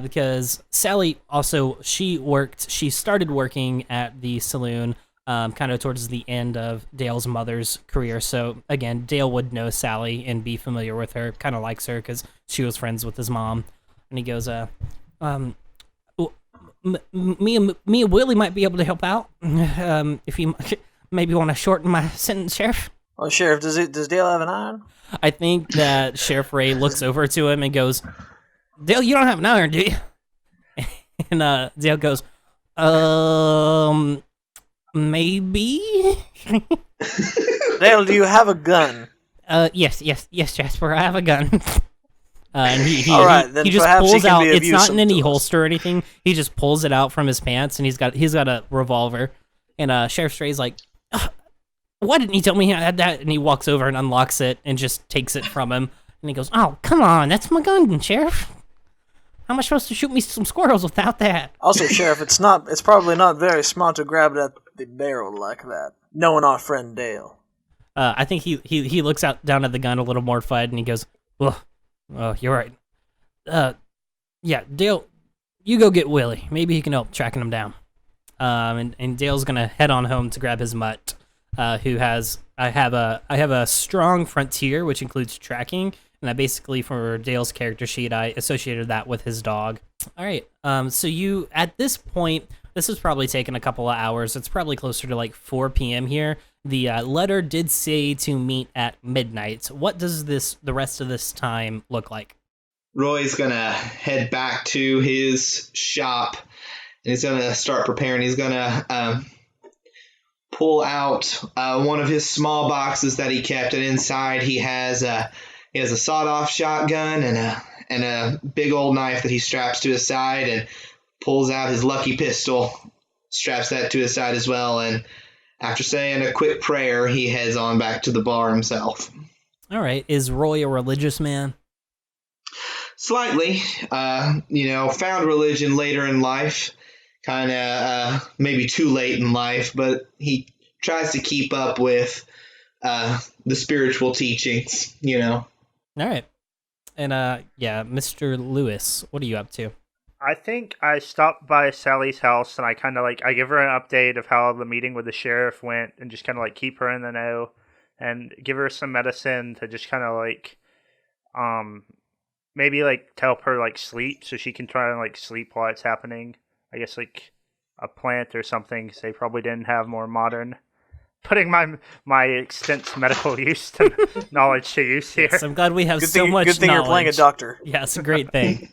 [SPEAKER 1] Because Sally also, she started working at the saloon kind of towards the end of Dale's mother's career. So again, Dale would know Sally and be familiar with her, kind of likes her because she was friends with his mom. And he goes, me and Willie might be able to help out if you maybe want to shorten my sentence, Sheriff."
[SPEAKER 2] Well, Sheriff, does Dale have an iron?
[SPEAKER 1] I think that Sheriff Ray looks over to him and goes, "Dale, you don't have an iron, do you?" And Dale goes, maybe.
[SPEAKER 2] Dale, do you have a gun?
[SPEAKER 1] Yes, Jasper, I have a gun. And
[SPEAKER 2] All right, then
[SPEAKER 1] he just
[SPEAKER 2] perhaps he
[SPEAKER 1] pulls
[SPEAKER 2] can
[SPEAKER 1] out.
[SPEAKER 2] be of
[SPEAKER 1] It's
[SPEAKER 2] use
[SPEAKER 1] not in any
[SPEAKER 2] to us.
[SPEAKER 1] holster or anything. He just pulls it out from his pants, and he's got a revolver. And Sheriff Ray's like, "Ugh, why didn't he tell me I had that?" And he walks over and unlocks it and just takes it from him. And he goes, "Oh, come on, that's my gun, Sheriff. How am I supposed to shoot me some squirrels without that?"
[SPEAKER 2] Also, Sheriff, it's probably not very smart to grab it at the barrel like that, knowing our friend Dale.
[SPEAKER 1] I think he looks down at the gun a little mortified, and he goes, "Well, oh, you're right. Yeah, Dale, you go get Willie. Maybe he can help tracking him down." And Dale's gonna head on home to grab his mutt, who has I have a strong frontier, which includes tracking, and I basically, for Dale's character sheet, I associated that with his dog. All right, so you, at this point, this has probably taken a couple of hours. It's probably closer to like 4 p.m. here. The letter did say to meet at midnight. What does the rest of this time look like?
[SPEAKER 3] Roy's gonna head back to his shop, and he's gonna start preparing. He's gonna pull out one of his small boxes that he kept, and inside he has a sawed-off shotgun and a big old knife that he straps to his side, and pulls out his lucky pistol, straps that to his side as well, and after saying a quick prayer, he heads on back to the bar himself.
[SPEAKER 1] All right, is Roy a religious man?
[SPEAKER 3] Slightly, found religion later in life, kind of maybe too late in life, but he tries to keep up with the spiritual teachings,
[SPEAKER 1] All right. And Mr. Lewis, what are you up to?
[SPEAKER 4] I think I stopped by Sally's house and I kind of I give her an update of how the meeting with the sheriff went and just kind of keep her in the know and give her some medicine to just kind of maybe to help her sleep so she can try and sleep while it's happening. I guess a plant or something, because they probably didn't have more modern. Putting my extensive medical use to knowledge to use here.
[SPEAKER 1] Yes, I'm glad we have
[SPEAKER 2] Good
[SPEAKER 1] so
[SPEAKER 2] thing,
[SPEAKER 1] much
[SPEAKER 2] good thing
[SPEAKER 1] knowledge.
[SPEAKER 2] you're playing a doctor.
[SPEAKER 1] Yeah, it's a great thing.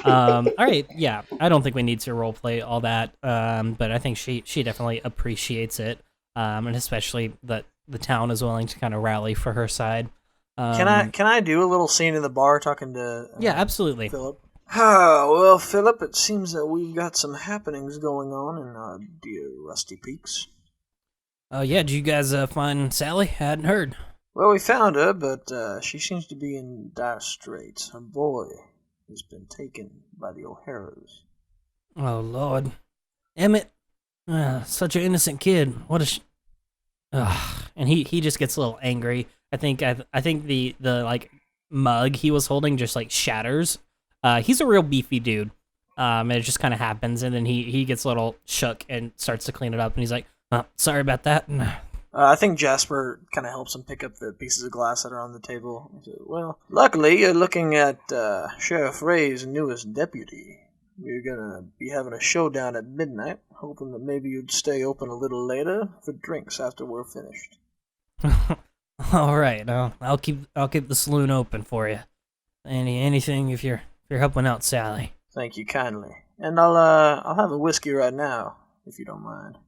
[SPEAKER 1] All right, yeah, I don't think we need to roleplay all that, but I think she definitely appreciates it, and especially that the town is willing to kind of rally for her side.
[SPEAKER 2] Can I do a little scene in the bar talking to
[SPEAKER 1] yeah, absolutely.
[SPEAKER 2] Philip? Well, Philip, it seems that we've got some happenings going on in our dear Rusty Peaks.
[SPEAKER 1] Oh yeah, did you guys find Sally? I hadn't heard.
[SPEAKER 2] Well, we found her, but she seems to be in dire straits. Her boy has been taken by the O'Haras.
[SPEAKER 1] Oh Lord, Emmett, such an innocent kid. What a and he just gets a little angry. I think the mug he was holding just shatters. He's a real beefy dude. And it just kind of happens, and then he gets a little shook and starts to clean it up, and he's like, "Oh, sorry about that."
[SPEAKER 2] I think Jasper kind of helps him pick up the pieces of glass that are on the table. He said, well, luckily you're looking at Sheriff Ray's newest deputy. We're gonna be having a showdown at midnight, hoping that maybe you'd stay open a little later for drinks after we're finished.
[SPEAKER 1] All right, I'll keep the saloon open for you. Anything if you're helping out Sally.
[SPEAKER 2] Thank you kindly, and I'll have a whiskey right now if you don't mind.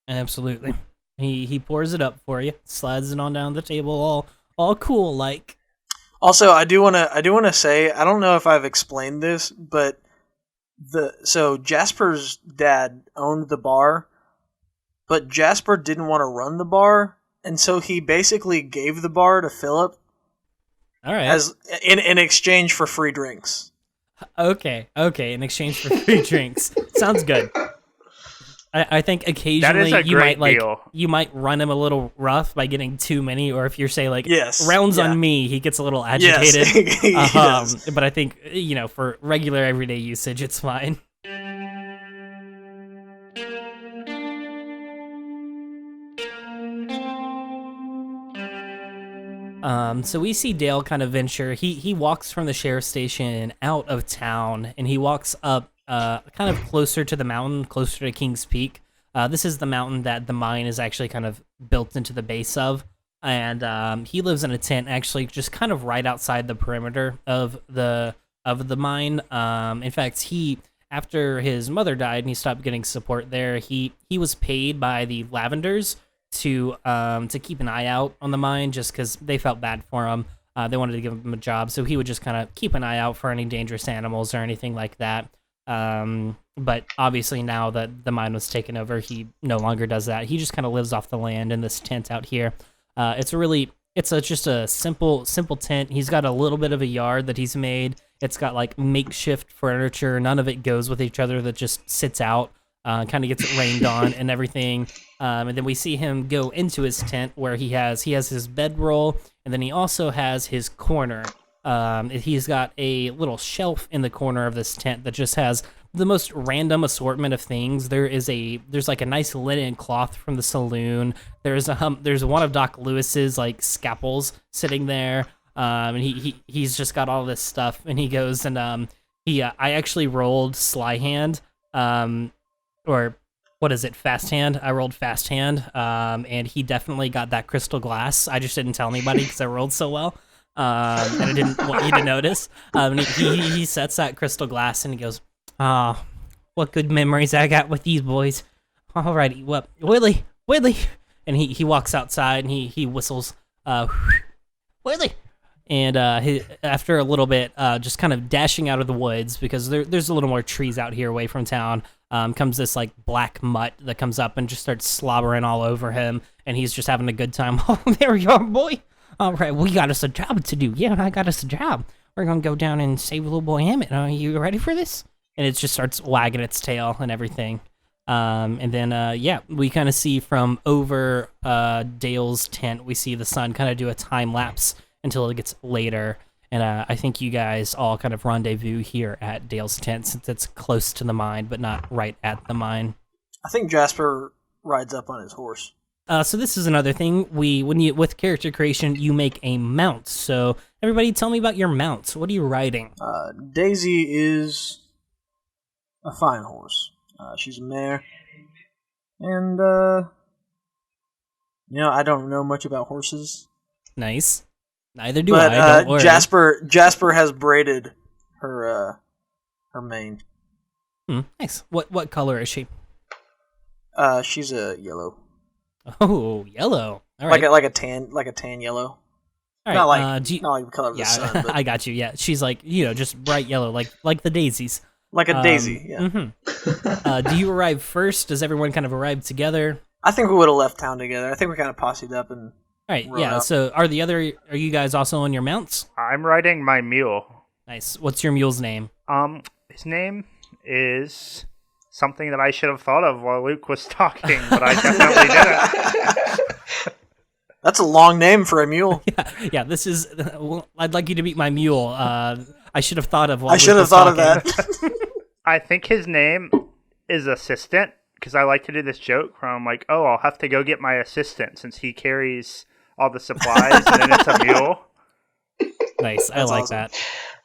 [SPEAKER 1] Absolutely. He pours it up for you, slides it on down the table, all cool like.
[SPEAKER 2] Also, I do wanna say, I don't know if I've explained this, but so Jasper's dad owned the bar, but Jasper didn't want to run the bar, and so he basically gave the bar to Philip.
[SPEAKER 1] All right.
[SPEAKER 2] As in exchange for free drinks.
[SPEAKER 1] Okay. In exchange for free drinks. Sounds good. I think occasionally
[SPEAKER 4] a
[SPEAKER 1] you might
[SPEAKER 4] great deal.
[SPEAKER 1] you might run him a little rough by getting too many, or if you're say like
[SPEAKER 2] Yes,
[SPEAKER 1] rounds
[SPEAKER 2] yeah.
[SPEAKER 1] on me, he gets a little
[SPEAKER 2] Yes,
[SPEAKER 1] agitated.
[SPEAKER 2] he does.
[SPEAKER 1] But I think for regular everyday usage, it's fine. So we see Dale kind of venture. He walks from the sheriff's station out of town, and he walks up kind of closer to the mountain, closer to King's Peak. This is the mountain that the mine is actually kind of built into the base of, and he lives in a tent actually just kind of right outside the perimeter of the mine. In fact, after his mother died and he stopped getting support there, he was paid by the Lavenders to keep an eye out on the mine just because they felt bad for him. They wanted to give him a job, so he would just kind of keep an eye out for any dangerous animals or anything like that. But obviously now that the mine was taken over, he no longer does that. He just kind of lives off the land in this tent out here. Just a simple tent. He's got a little bit of a yard that he's made. It's got like makeshift furniture. None of it goes with each other. That just sits out, kind of gets rained on and everything. And then we see him go into his tent where he has his bedroll, and then he also has his corner. He's got a little shelf in the corner of this tent that just has the most random assortment of things. There's like a nice linen cloth from the saloon. There's one of Doc Lewis's like scalpels sitting there. And he's just got all this stuff, and he goes and I actually rolled sly hand, or what is it, fast hand? I rolled fast hand, and he definitely got that crystal glass. I just didn't tell anybody because I rolled so well. And I didn't want you to notice. And he sets that crystal glass and he goes, "Ah, what good memories I got with these boys. Alrighty, well, Willie," and he walks outside and he whistles, "Willie." And after a little bit, just kind of dashing out of the woods because there's a little more trees out here away from town, comes this like black mutt that comes up and just starts slobbering all over him, and he's just having a good time. "Oh, there you are, boy. All right, we got us a job to do. Yeah, I got us a job. We're going to go down and save little boy Emmett. Are you ready for this?" And it just starts wagging its tail and everything. And then, we kind of see from over Dale's tent, we see the sun kind of do a time lapse until it gets later. And I think you guys all kind of rendezvous here at Dale's tent since it's close to the mine, but not right at the mine.
[SPEAKER 2] I think Jasper rides up on his horse.
[SPEAKER 1] So this is another thing. With character creation, you make a mount. So everybody tell me about your mounts. What are you riding?
[SPEAKER 2] Daisy is a fine horse. She's a mare. And, I don't know much about horses.
[SPEAKER 1] Nice. Neither do I, don't worry.
[SPEAKER 2] Jasper has braided her mane.
[SPEAKER 1] Nice. What color is she?
[SPEAKER 2] She's a yellow.
[SPEAKER 1] Oh, yellow. All right.
[SPEAKER 2] Like a tan yellow.
[SPEAKER 1] All right.
[SPEAKER 2] Not like the color of the sun. But
[SPEAKER 1] I got you. Yeah, she's like just bright yellow, like the daisies.
[SPEAKER 2] Like a daisy. Yeah.
[SPEAKER 1] Mm-hmm. Do you arrive first? Does everyone kind of arrive together?
[SPEAKER 2] I think we would have left town together. I think we kind of posseed up and.
[SPEAKER 1] All right. Yeah.
[SPEAKER 2] Up.
[SPEAKER 1] So are you guys also on your mounts?
[SPEAKER 4] I'm riding my mule.
[SPEAKER 1] Nice. What's your mule's name?
[SPEAKER 4] His name is something that I should have thought of while Luke was talking, but I definitely didn't.
[SPEAKER 2] That's a long name for a mule.
[SPEAKER 1] Yeah. This is. I'd like you to meet my mule. I should have thought of.
[SPEAKER 2] I should have thought of that.
[SPEAKER 4] I think his name is Assistant, because I like to do this joke where I'm like, "Oh, I'll have to go get my assistant since he carries all the supplies," and then it's a mule.
[SPEAKER 1] Nice. I like awesome. That.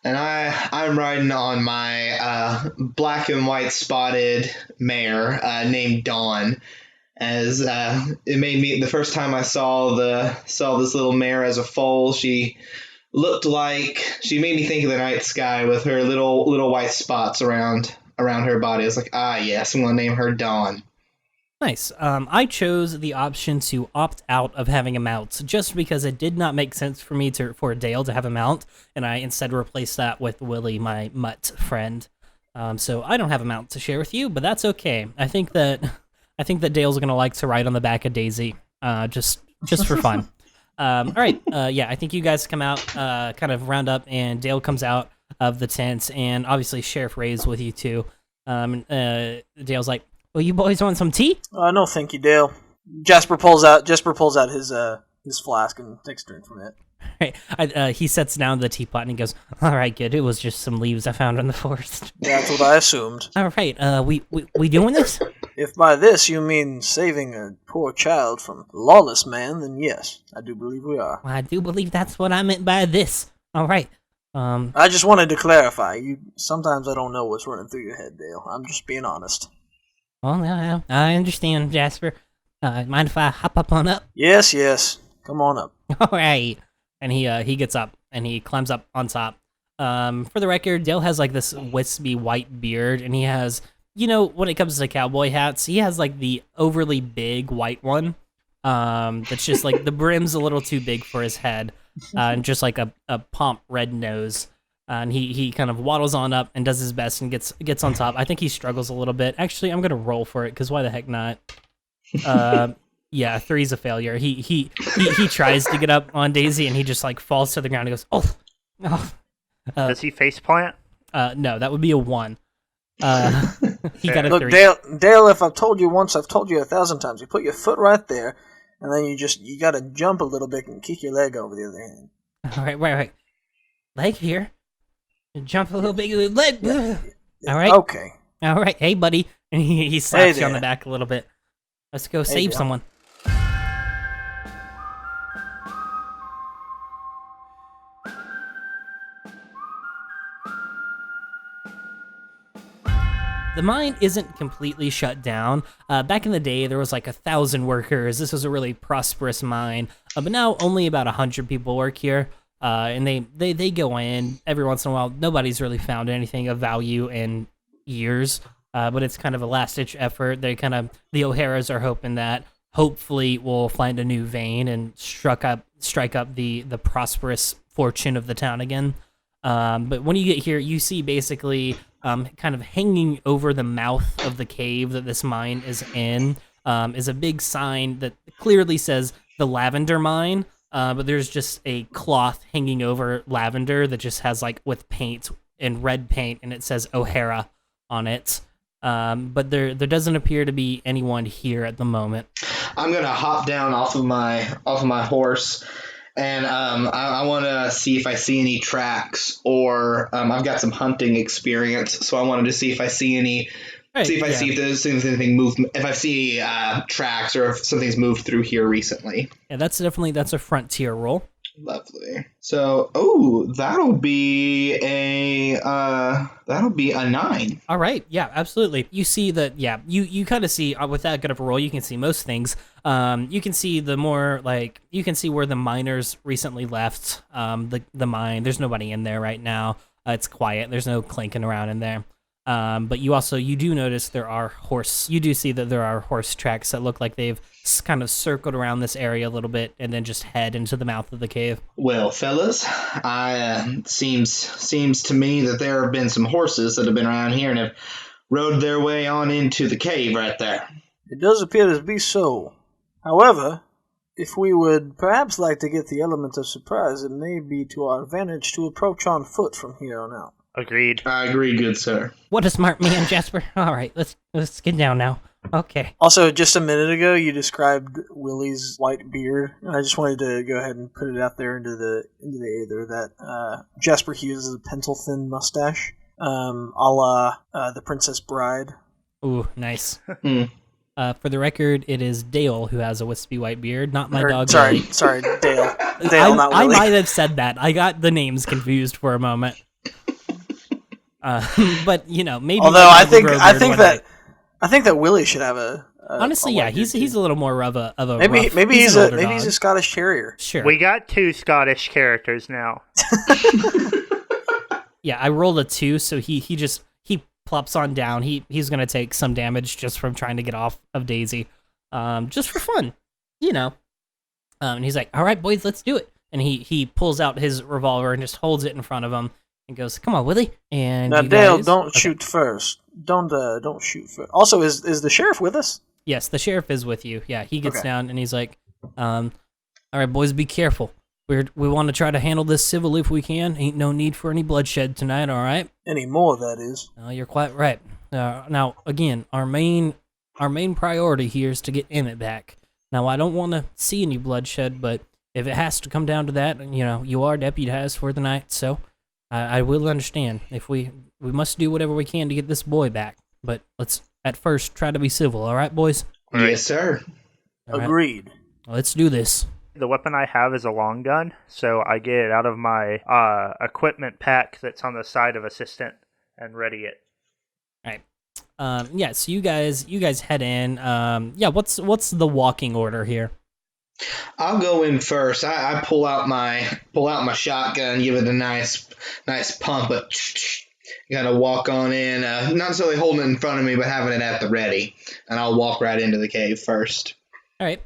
[SPEAKER 3] And I'm riding on my black and white spotted mare named Dawn. As it made me, the first time I saw this little mare as a foal, she made me think of the night sky with her little white spots around her body. I was like, yes, I'm gonna name her Dawn.
[SPEAKER 1] Nice. I chose the option to opt out of having a mount just because it did not make sense for me for Dale to have a mount, and I instead replaced that with Willie, my mutt friend. So I don't have a mount to share with you, but that's okay. I think that Dale's gonna like to ride on the back of Daisy, just for fun. All right. I think you guys come out, kind of round up, and Dale comes out of the tent, and obviously Sheriff Ray's with you too. Dale's like, "Well, you boys want some tea?"
[SPEAKER 2] No, thank you, Dale. Jasper pulls out his flask and takes a drink from it.
[SPEAKER 1] Right. He sets down the teapot and he goes, "All right, good. It was just some leaves I found in the forest."
[SPEAKER 2] That's what I assumed.
[SPEAKER 1] All right. We doing this?
[SPEAKER 2] If by this you mean saving a poor child from a lawless man, then yes, I do believe we are.
[SPEAKER 1] Well, I do believe that's what I meant by this. All right.
[SPEAKER 2] I just wanted to clarify. Sometimes I don't know what's running through your head, Dale. I'm just being honest.
[SPEAKER 1] Well, yeah, I understand, Jasper. Mind if I hop up on up?
[SPEAKER 2] Yes. Come on up.
[SPEAKER 1] All right. And he gets up and he climbs up on top. For the record, Dale has like this wispy white beard, and he has, when it comes to cowboy hats, he has like the overly big white one. That's just like the brim's a little too big for his head, and just like a pomp red nose. And he kind of waddles on up and does his best and gets on top. I think he struggles a little bit. Actually, I'm gonna roll for it because why the heck not? Yeah, 3's a failure. He tries to get up on Daisy and he just like falls to the ground and goes, oh.
[SPEAKER 4] Does he face plant?
[SPEAKER 1] No, that would be a 1. He got a
[SPEAKER 2] Look,
[SPEAKER 1] 3.
[SPEAKER 2] Dale, if I've told you once, I've told you 1,000 times. You put your foot right there, and then you gotta jump a little bit and kick your leg over the other hand.
[SPEAKER 1] All right. Leg here. Jump a little bit. Leg. All right.
[SPEAKER 2] Okay.
[SPEAKER 1] All right. Hey, buddy. And he slaps you on the back a little bit. Let's go save someone. The mine isn't completely shut down. Back in the day, there was like 1,000 workers. This was a really prosperous mine, but now only about 100 people work here. And they go in every once in a while. Nobody's really found anything of value in years, but it's kind of a last-ditch effort. The O'Haras are hoping that hopefully we'll find a new vein and strike up the prosperous fortune of the town again. But when you get here, you see basically kind of hanging over the mouth of the cave that this mine is in is a big sign that clearly says the Lavender Mine, but there's just a cloth hanging over lavender that just has like with paint and red paint, and it says O'Hara on it. But there doesn't appear to be anyone here at the moment.
[SPEAKER 3] I'm gonna hop down off of my horse, and I want to see if I see any tracks, or I've got some hunting experience, so I wanted to see if I see any. See if there's anything moved. If I see tracks, or if something's moved through here recently.
[SPEAKER 1] Yeah, that's a frontier roll.
[SPEAKER 3] Lovely. So, that'll be a 9.
[SPEAKER 1] All right. Yeah, absolutely. You see that. Yeah, you kind of see with that good of a roll, you can see most things. You can see you can see where the miners recently left the mine. There's nobody in there right now. It's quiet. There's no clinking around in there. But you do notice you do see that there are horse tracks that look like they've kind of circled around this area a little bit and then just head into the mouth of the cave.
[SPEAKER 3] Well, fellas, seems to me that there have been some horses that have been around here and have rode their way on into the cave right there.
[SPEAKER 2] It does appear to be so. However, if we would perhaps like to get the element of surprise, it may be to our advantage to approach on foot from here on out.
[SPEAKER 4] Agreed.
[SPEAKER 3] I agree, good sir.
[SPEAKER 1] What a smart man, Jasper. All right, let's get down now. Okay.
[SPEAKER 2] Also, just a minute ago, you described Willie's white beard, and I just wanted to go ahead and put it out there into the aether that Jasper Hughes has a pencil-thin mustache, a la the Princess Bride.
[SPEAKER 1] Ooh, nice. For the record, it is Dale who has a wispy white beard, not my dog.
[SPEAKER 2] Sorry, Dale. Dale, not Willie.
[SPEAKER 1] I might have said that. I got the names confused for a moment. But maybe.
[SPEAKER 2] Although I think that Willie should have a
[SPEAKER 1] honestly, yeah, he's a little more of a
[SPEAKER 2] maybe he's a Scottish Terrier.
[SPEAKER 1] Sure,
[SPEAKER 4] we got 2 Scottish characters now.
[SPEAKER 1] Yeah, I rolled a 2, so he plops on down. He's gonna take some damage just from trying to get off of Daisy, just for fun, And he's like, "All right, boys, let's do it." And he pulls out his revolver and just holds it in front of him. And goes, "Come on, Willie." And
[SPEAKER 2] now, Dale, don't shoot first. Don't shoot first. Also, is the sheriff with us?
[SPEAKER 1] Yes, the sheriff is with you. Yeah, he gets down and he's like, "All right, boys, be careful. We want to try to handle this civil if we can. Ain't no need for any bloodshed tonight. All right."
[SPEAKER 2] Any more, that is.
[SPEAKER 1] You're quite right. Now, again, our main priority here is to get Emmett back. Now, I don't want to see any bloodshed, but if it has to come down to that, you are deputized for the night, so I will understand. If we must do whatever we can to get this boy back, but let's at first try to be civil. All right, boys?
[SPEAKER 3] Yes, sir.
[SPEAKER 1] All right.
[SPEAKER 2] Agreed.
[SPEAKER 1] Let's do this.
[SPEAKER 4] The weapon I have is a long gun, so I get it out of my equipment pack that's on the side of assistant and ready it.
[SPEAKER 1] All right. Yeah. So you guys head in. What's the walking order here?
[SPEAKER 3] I'll go in first. I pull out my shotgun, give it a nice pump, but gotta walk on in. Not necessarily holding it in front of me, but having it at the ready, and I'll walk right into the cave first.
[SPEAKER 1] All right.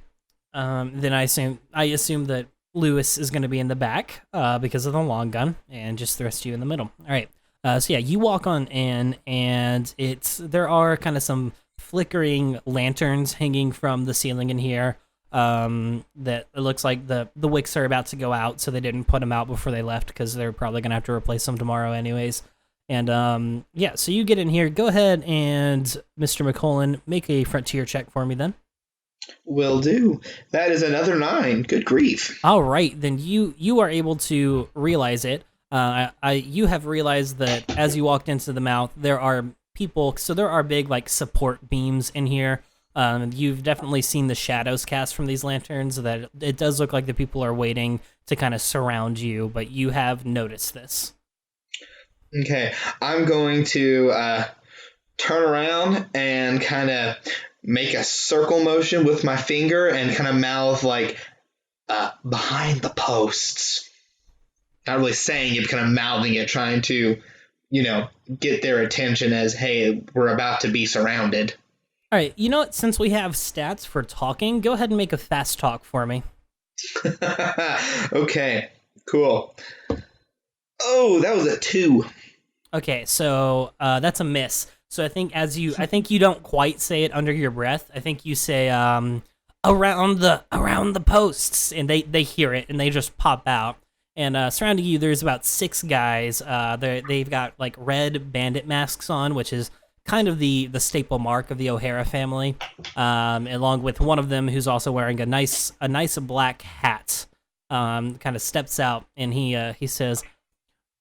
[SPEAKER 1] Then I assume that Lewis is going to be in the back because of the long gun, and just the rest of you in the middle. All right. So yeah, you walk on in, and there are kind of some flickering lanterns hanging from the ceiling in here. That it looks like the wicks are about to go out, so they didn't put them out before they left because they're probably going to have to replace them tomorrow anyways. And yeah, so you get in here. Go ahead and Mr. McCullen, make a frontier check for me then.
[SPEAKER 3] Will do. That is another 9. Good grief.
[SPEAKER 1] All right, then you are able to realize it. You have realized that as you walked into the mouth, there are people. So there are big like support beams in here. You've definitely seen the shadows cast from these lanterns. That it does look like the people are waiting to kind of surround you, but you have noticed this.
[SPEAKER 3] Okay, I'm going to turn around and kind of make a circle motion with my finger and kind of mouth like behind the posts. Not really saying it, but kind of mouthing it, trying to, get their attention as, hey, we're about to be surrounded.
[SPEAKER 1] All right, you know what? Since we have stats for talking, go ahead and make a fast talk for me.
[SPEAKER 3] Okay, cool. Oh, that was a 2.
[SPEAKER 1] Okay, so that's a miss. So I think you don't quite say it under your breath. I think you say around the posts, and they hear it and they just pop out. And surrounding you, there's about 6 guys. They've got like red bandit masks on, which is kind of the staple mark of the O'Hara family. Along with one of them who's also wearing a nice black hat. Kind of steps out and he says,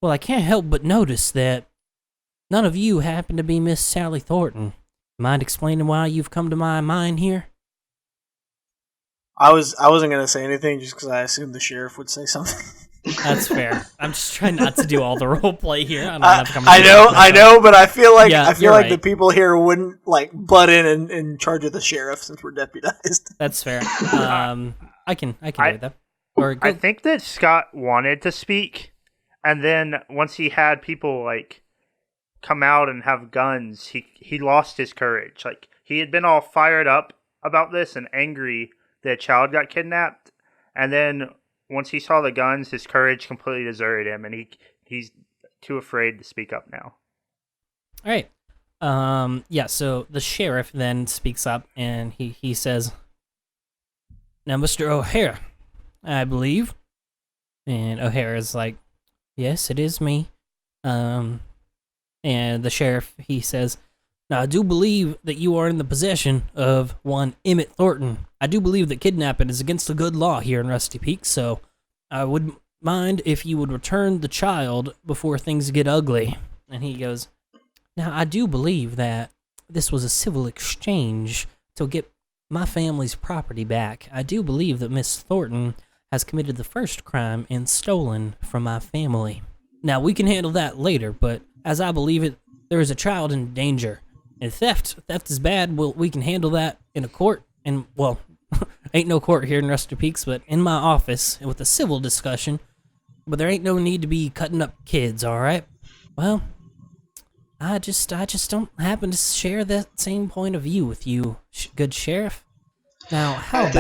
[SPEAKER 1] "Well, I can't help but notice that none of you happen to be Miss Sally Thornton. Mind explaining why you've come to my mind here?"
[SPEAKER 2] I wasn't gonna say anything just because I assumed the sheriff would say something.
[SPEAKER 1] That's fair. I'm just trying not to do all the role play here.
[SPEAKER 2] I know, but I feel like
[SPEAKER 1] right.
[SPEAKER 2] The people here wouldn't like butt in charge of the sheriff since we're deputized.
[SPEAKER 1] That's fair. I can do that. Or
[SPEAKER 4] I think that Scott wanted to speak, and then once he had people like come out and have guns, he lost his courage. Like he had been all fired up about this and angry that a child got kidnapped, and then once he saw the guns, his courage completely deserted him, and he's too afraid to speak up now.
[SPEAKER 1] All right. Yeah, so the sheriff then speaks up, and he says, "Now, Mr. O'Hara, I believe." And O'Hara's like, "Yes, it is me." And the sheriff, he says, "Now, I do believe that you are in the possession of one Emmett Thornton. I do believe that kidnapping is against the good law here in Rusty Peak, so I would mind if you would return the child before things get ugly." And he goes, "Now, I do believe that this was a civil exchange to get my family's property back. I do believe that Miss Thornton has committed the first crime and stolen from my family. Now, we can handle that later, but as I believe it, there is a child in danger. And theft is bad. Well, we can handle that in a court. And, well, ain't no court here in Rusty Peaks, but in my office and with a civil discussion. But there ain't no need to be cutting up kids, all right? Well, I just don't happen to share that same point of view with you, good sheriff. Now, how
[SPEAKER 3] At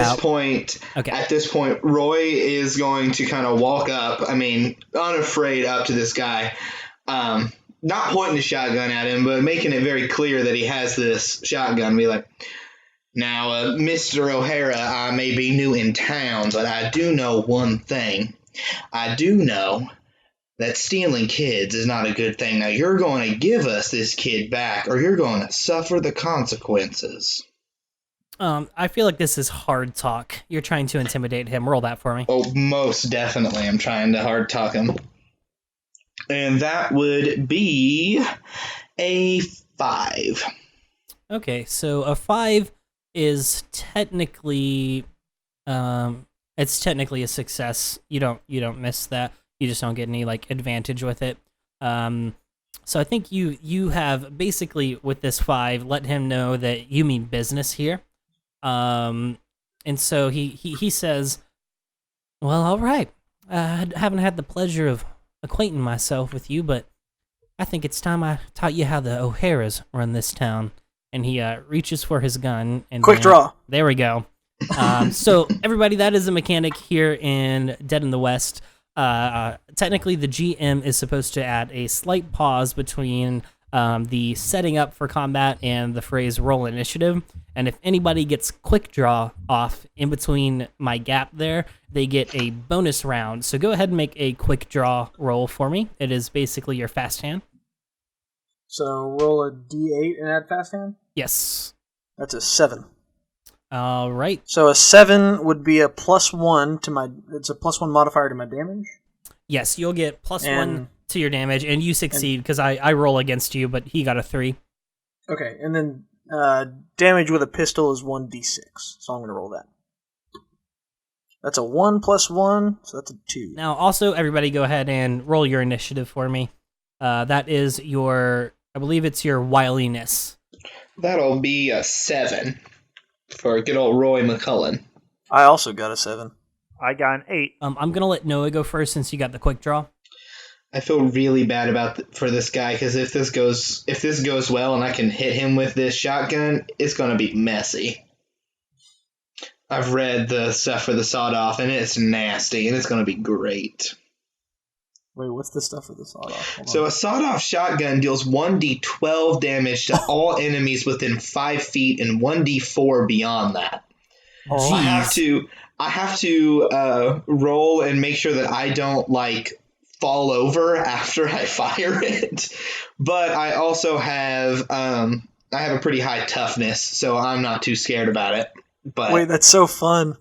[SPEAKER 3] this point, Roy is going to kind of walk up, unafraid up to this guy, not pointing the shotgun at him, but making it very clear that he has this shotgun. Be like, "Now, Mr. O'Hara, I may be new in town, but I do know one thing. I do know that stealing kids is not a good thing. Now you're going to give us this kid back, or you're going to suffer the consequences.
[SPEAKER 1] I feel like this is hard talk. You're trying to intimidate him. Roll that for me.
[SPEAKER 3] Oh, most definitely. I'm trying to hard talk him. And that would be a 5.
[SPEAKER 1] Okay, so a 5 is technically, it's technically a success. You don't miss that. You just don't get any like advantage with it. So I think you have basically with this 5 let him know that you mean business here. And so he says, well, all right. I haven't had the pleasure of acquainting myself with you, but I think it's time I taught you how the O'Haras run this town. And he reaches for his gun. And
[SPEAKER 2] Quick draw.
[SPEAKER 1] There we go. So everybody, that is a mechanic here in Dead in the West. Technically, the GM is supposed to add a slight pause between the setting up for combat and the phrase roll initiative. And if anybody gets quick draw off in between my gap there, they get a bonus round. So go ahead and make a quick draw roll for me. It is basically your fast hand.
[SPEAKER 2] So roll a d8 and add fast hand?
[SPEAKER 1] Yes.
[SPEAKER 2] That's a 7.
[SPEAKER 1] All right.
[SPEAKER 2] So a 7 would be a +1 to my... It's a +1 modifier to my damage?
[SPEAKER 1] Yes, you'll get +1 to your damage, and you succeed because I roll against you, but he got a 3.
[SPEAKER 2] Okay, and then damage with a pistol is 1d6, so I'm going to roll that. That's a 1 + 1, so that's a 2.
[SPEAKER 1] Now, also, everybody go ahead and roll your initiative for me. That is your... I believe it's your wiliness.
[SPEAKER 3] That'll be a 7 for good old Roy McCullen.
[SPEAKER 2] I also got a 7.
[SPEAKER 4] I got an 8.
[SPEAKER 1] I'm going to let Noah go first since you got the quick draw.
[SPEAKER 3] I feel really bad for this guy, because if this goes well and I can hit him with this shotgun, it's going to be messy. I've read the stuff for the sawed-off, and it's nasty, and it's going to be great.
[SPEAKER 2] Wait, what's the stuff for the sawed-off?
[SPEAKER 3] So a sawed-off shotgun deals 1d12 damage to all enemies within 5 feet and 1d4 beyond that.
[SPEAKER 2] Oh,
[SPEAKER 3] I have to roll and make sure that I don't fall over after I fire it. But I also have I have a pretty high toughness, so I'm not too scared about it. But
[SPEAKER 2] wait, that's so fun.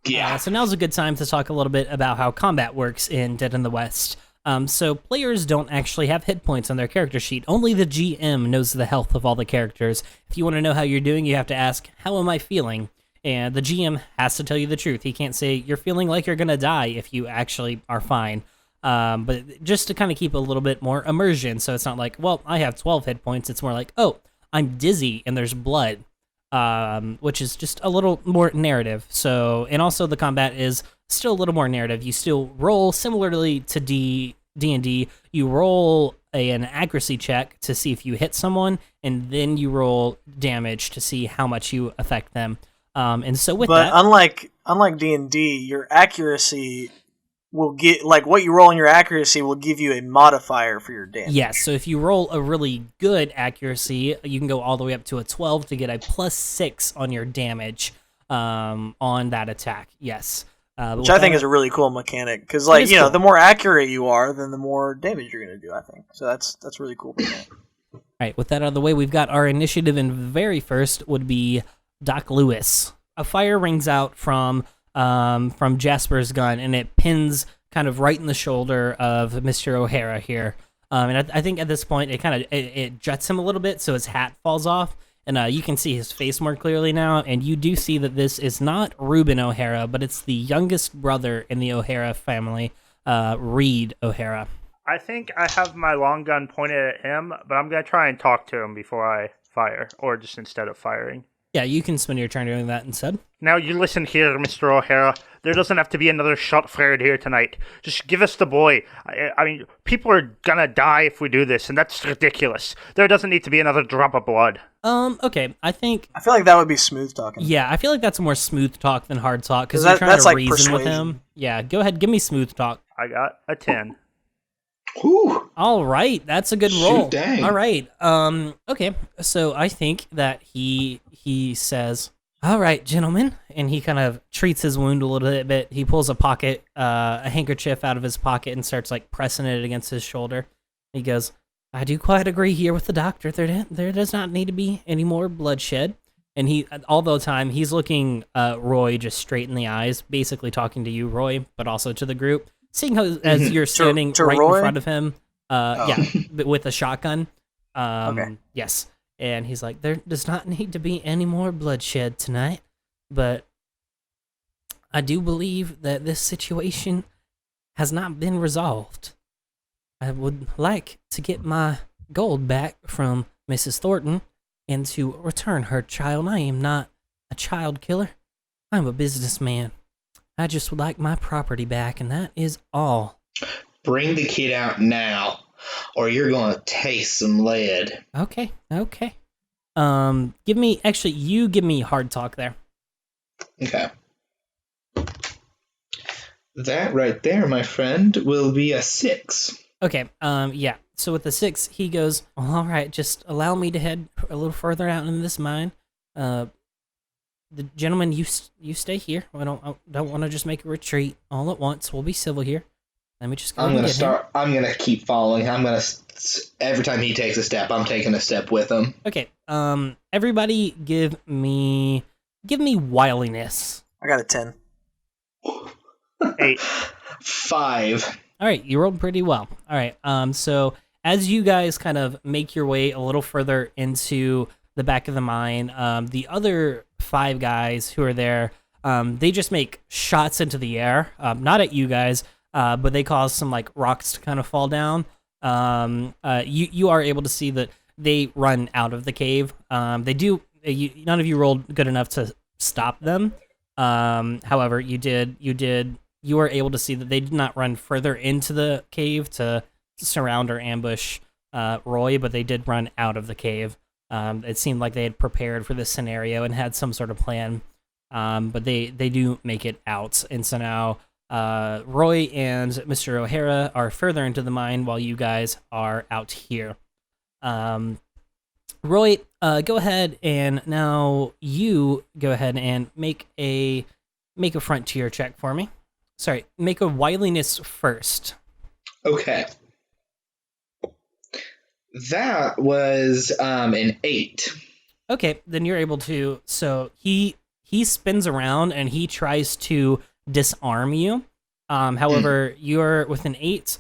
[SPEAKER 3] yeah.
[SPEAKER 1] So now's a good time to talk a little bit about how combat works in Dead in the West. So players don't actually have hit points on their character sheet. Only the GM knows the health of all the characters. If you want to know how you're doing, you have to ask, how am I feeling? And the GM has to tell you the truth. He can't say, you're feeling like you're going to die if you actually are fine. But just to kind of keep a little bit more immersion, so it's not like, well, I have 12 hit points. It's more like, oh, I'm dizzy and there's blood. Which is just a little more narrative. So, and also the combat is still a little more narrative. You still roll similarly to D&D. You roll an accuracy check to see if you hit someone, and then you roll damage to see how much you affect them. And so with that,
[SPEAKER 2] unlike D&D, your accuracy will get what you roll in your accuracy will give you a modifier for your damage.
[SPEAKER 1] yes, so if you roll a really good accuracy, you can go all the way up to a 12 to get a +6 on your damage on that attack. Yes.
[SPEAKER 2] Which I think is a really cool mechanic, because cool. The more accurate you are, then the more damage you're going to do, I think. So that's really cool.
[SPEAKER 1] All right, with that out of the way, we've got our initiative, and very first would be Doc Lewis. A fire rings out from Jasper's gun, and it pins kind of right in the shoulder of Mr. O'Hara here. And I think at this point, it juts him a little bit, so his hat falls off, and you can see his face more clearly now, and you do see that this is not Reuben O'Hara, but it's the youngest brother in the O'Hara family, Reed O'Hara.
[SPEAKER 4] I think I have my long gun pointed at him, but I'm going to try and talk to him before I fire, or just instead of firing.
[SPEAKER 1] Yeah, you can spend your turn doing that instead.
[SPEAKER 4] Now, you listen here, Mr. O'Hara. There doesn't have to be another shot fired here tonight. Just give us the boy. I mean, people are gonna die if we do this, and that's ridiculous. There doesn't need to be another drop of blood.
[SPEAKER 1] Okay, I feel
[SPEAKER 2] like that would be smooth talking.
[SPEAKER 1] Yeah, I feel like that's more smooth talk than hard talk, because you're trying to reason with him. Yeah, go ahead, give me smooth talk.
[SPEAKER 4] I got a 10.
[SPEAKER 3] Whew.
[SPEAKER 1] All right, that's a good roll.
[SPEAKER 3] Dang.
[SPEAKER 1] All right, okay, so I think that he says, All right, gentlemen. And he kind of treats his wound a little bit. He pulls a handkerchief out of his pocket and starts like pressing it against his shoulder. He goes, I do quite agree here with the doctor. There does not need to be any more bloodshed. And he, all the time, he's looking Roy just straight in the eyes, basically talking to you, Roy, but also to the group. Seeing how as you're standing
[SPEAKER 2] to
[SPEAKER 1] right
[SPEAKER 2] Roy?
[SPEAKER 1] in front of him, but with a shotgun.
[SPEAKER 2] Okay.
[SPEAKER 1] Yes. And he's like, there does not need to be any more bloodshed tonight, but I do believe that this situation has not been resolved. I would like to get my gold back from Mrs. Thornton and to return her child. I am not a child killer. I'm a businessman. I just would like my property back, and that is all.
[SPEAKER 3] Bring the kid out now, or you're going to taste some lead.
[SPEAKER 1] Okay. You give me hard talk there.
[SPEAKER 3] Okay. That right there, my friend, will be a 6.
[SPEAKER 1] Okay, yeah. So with the 6, he goes, well, all right, just allow me to head a little further out into this mine. The gentleman, you stay here. I don't want to just make a retreat all at once. We'll be civil here. Let me just go
[SPEAKER 3] I'm
[SPEAKER 1] and
[SPEAKER 3] gonna
[SPEAKER 1] get
[SPEAKER 3] start.
[SPEAKER 1] him.
[SPEAKER 3] I'm gonna keep following. Every time he takes a step, I'm taking a step with him.
[SPEAKER 1] Okay, everybody give me wiliness.
[SPEAKER 2] I got a 10.
[SPEAKER 4] 8.
[SPEAKER 3] 5.
[SPEAKER 1] All right, you rolled pretty well. All right, so as you guys kind of make your way a little further into the back of the mine, the other 5 guys who are there, they just make shots into the air, not at you guys, but they cause some like rocks to kind of fall down. You are able to see that they run out of the cave. They do. None of you rolled good enough to stop them. However, you were able to see that they did not run further into the cave to surround or ambush Roy, but they did run out of the cave. It seemed like they had prepared for this scenario and had some sort of plan, but they do make it out. And so now Roy and Mr. O'Hara are further into the mine while you guys are out here. Roy, go ahead, and now you go ahead and make a frontier check for me. Sorry, make a wiliness first.
[SPEAKER 3] Okay. That was an 8.
[SPEAKER 1] Okay, then you're able to. So he spins around and he tries to disarm you. However, you're with an 8.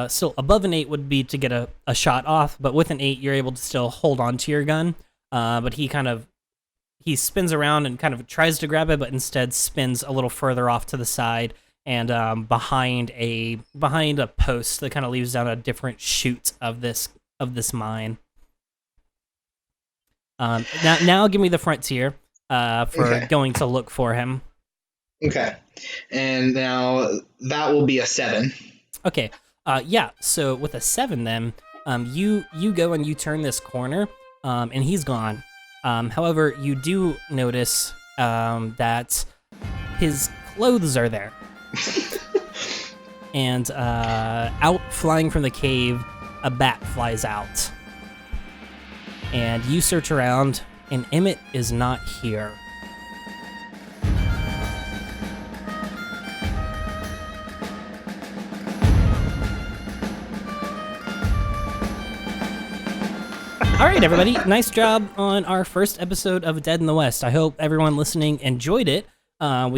[SPEAKER 1] Still above an 8 would be to get a shot off, but with an 8, you're able to still hold on to your gun. But he spins around and kind of tries to grab it, but instead spins a little further off to the side and behind a post that kind of leaves down a different chute of this mine. Now give me the frontier for going to look for him.
[SPEAKER 3] Okay. And now that will be a 7.
[SPEAKER 1] Okay. Yeah. So with a 7, then you go and you turn this corner, and he's gone. However, you do notice that his clothes are there, and out flying from the cave, a bat flies out, and you search around, and Emmett is not here. All right, everybody. Nice job on our first episode of Dead in the West. I hope everyone listening enjoyed it. I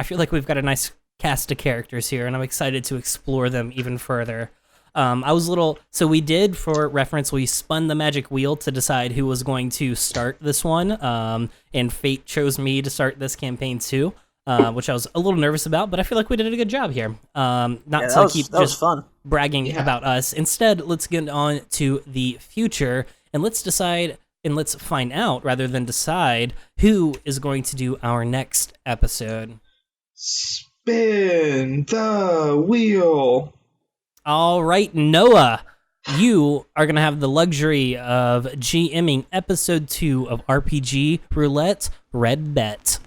[SPEAKER 1] feel like we've got a nice cast of characters here, and I'm excited to explore them even further. So we did, for reference, we spun the magic wheel to decide who was going to start this one, and fate chose me to start this campaign too, which I was a little nervous about, but I feel like we did a good job here. That was fun. Bragging about us. Instead, let's get on to the future, and let's find out, rather than decide, who is going to do our next episode.
[SPEAKER 3] Spin the wheel.
[SPEAKER 1] All right, Noah, you are going to have the luxury of GMing episode 2 of RPG Roulette Red Bet.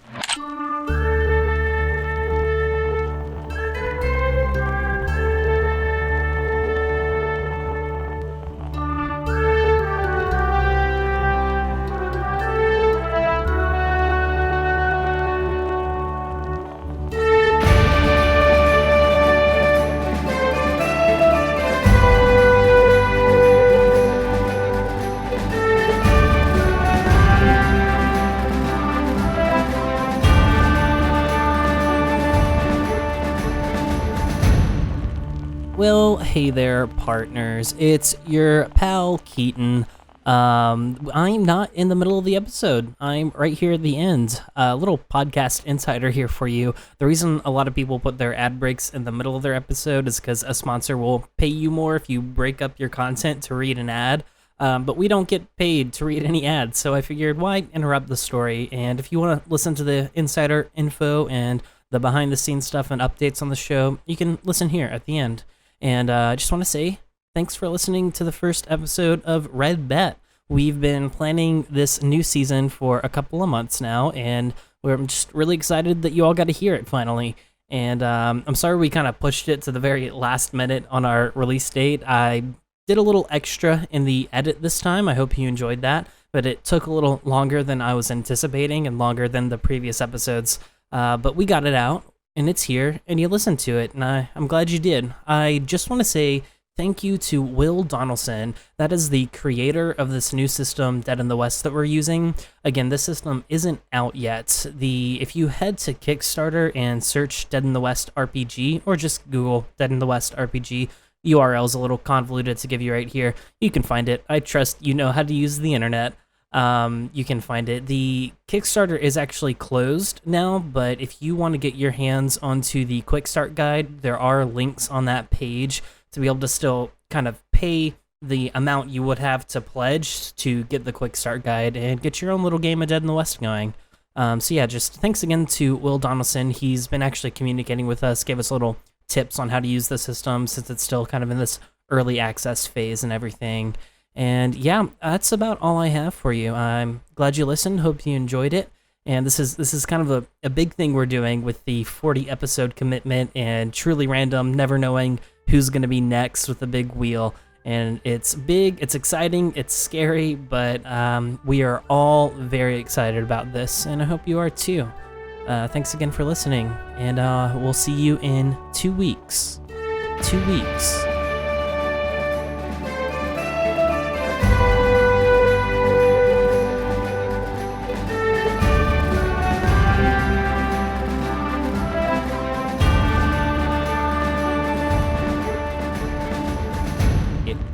[SPEAKER 1] Hey there, partners. It's your pal, Keaton. I'm not in the middle of the episode. I'm right here at the end. A little podcast insider here for you. The reason a lot of people put their ad breaks in the middle of their episode is because a sponsor will pay you more if you break up your content to read an ad. But we don't get paid to read any ads, so I figured, why interrupt the story? And if you want to listen to the insider info and the behind-the-scenes stuff and updates on the show, you can listen here at the end. And I just want to say thanks for listening to the first episode of Red Bet. We've been planning this new season for a couple of months now, and we're just really excited that you all got to hear it finally. And I'm sorry we kind of pushed it to the very last minute on our release date. I did a little extra in the edit this time. I hope you enjoyed that, but it took a little longer than I was anticipating and longer than the previous episodes. But we got it out, and it's here, and you listened to it, and I'm glad you did. I just want to say thank you to Will Donaldson. That is the creator of this new system, Dead in the West, that we're using. Again, this system isn't out yet. If you head to Kickstarter and search Dead in the West RPG, or just Google Dead in the West RPG, URL's a little convoluted to give you right here. You can find it. I trust you know how to use the internet. You can find it. The Kickstarter is actually closed now, but if you want to get your hands onto the quick start guide, there are links on that page to be able to still kind of pay the amount you would have to pledge to get the quick start guide and get your own little game of Dead in the West going. So yeah, just thanks again to Will Donaldson. He's been actually communicating with us, gave us little tips on how to use the system since it's still kind of in this early access phase and everything. And yeah, that's about all I have for you. I'm glad you listened. Hope you enjoyed it. And this is kind of a big thing we're doing with the 40 episode commitment and truly random, never knowing who's going to be next with the big wheel. And it's big, it's exciting, it's scary, but we are all very excited about this, and I hope you are too. Thanks again for listening, and we'll see you in 2 weeks. 2 weeks.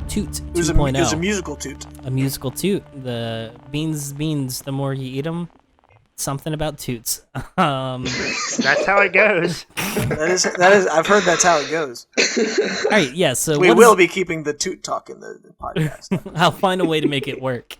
[SPEAKER 1] Toot 2.0.
[SPEAKER 2] It was a musical toot.
[SPEAKER 1] A musical toot. The beans, the more you eat them. Something about toots.
[SPEAKER 4] That's how it goes.
[SPEAKER 2] That is. I've heard that's how it goes.
[SPEAKER 1] All right, yeah. So
[SPEAKER 2] we will be keeping the toot talk in the podcast.
[SPEAKER 1] I'll find a way to make it work.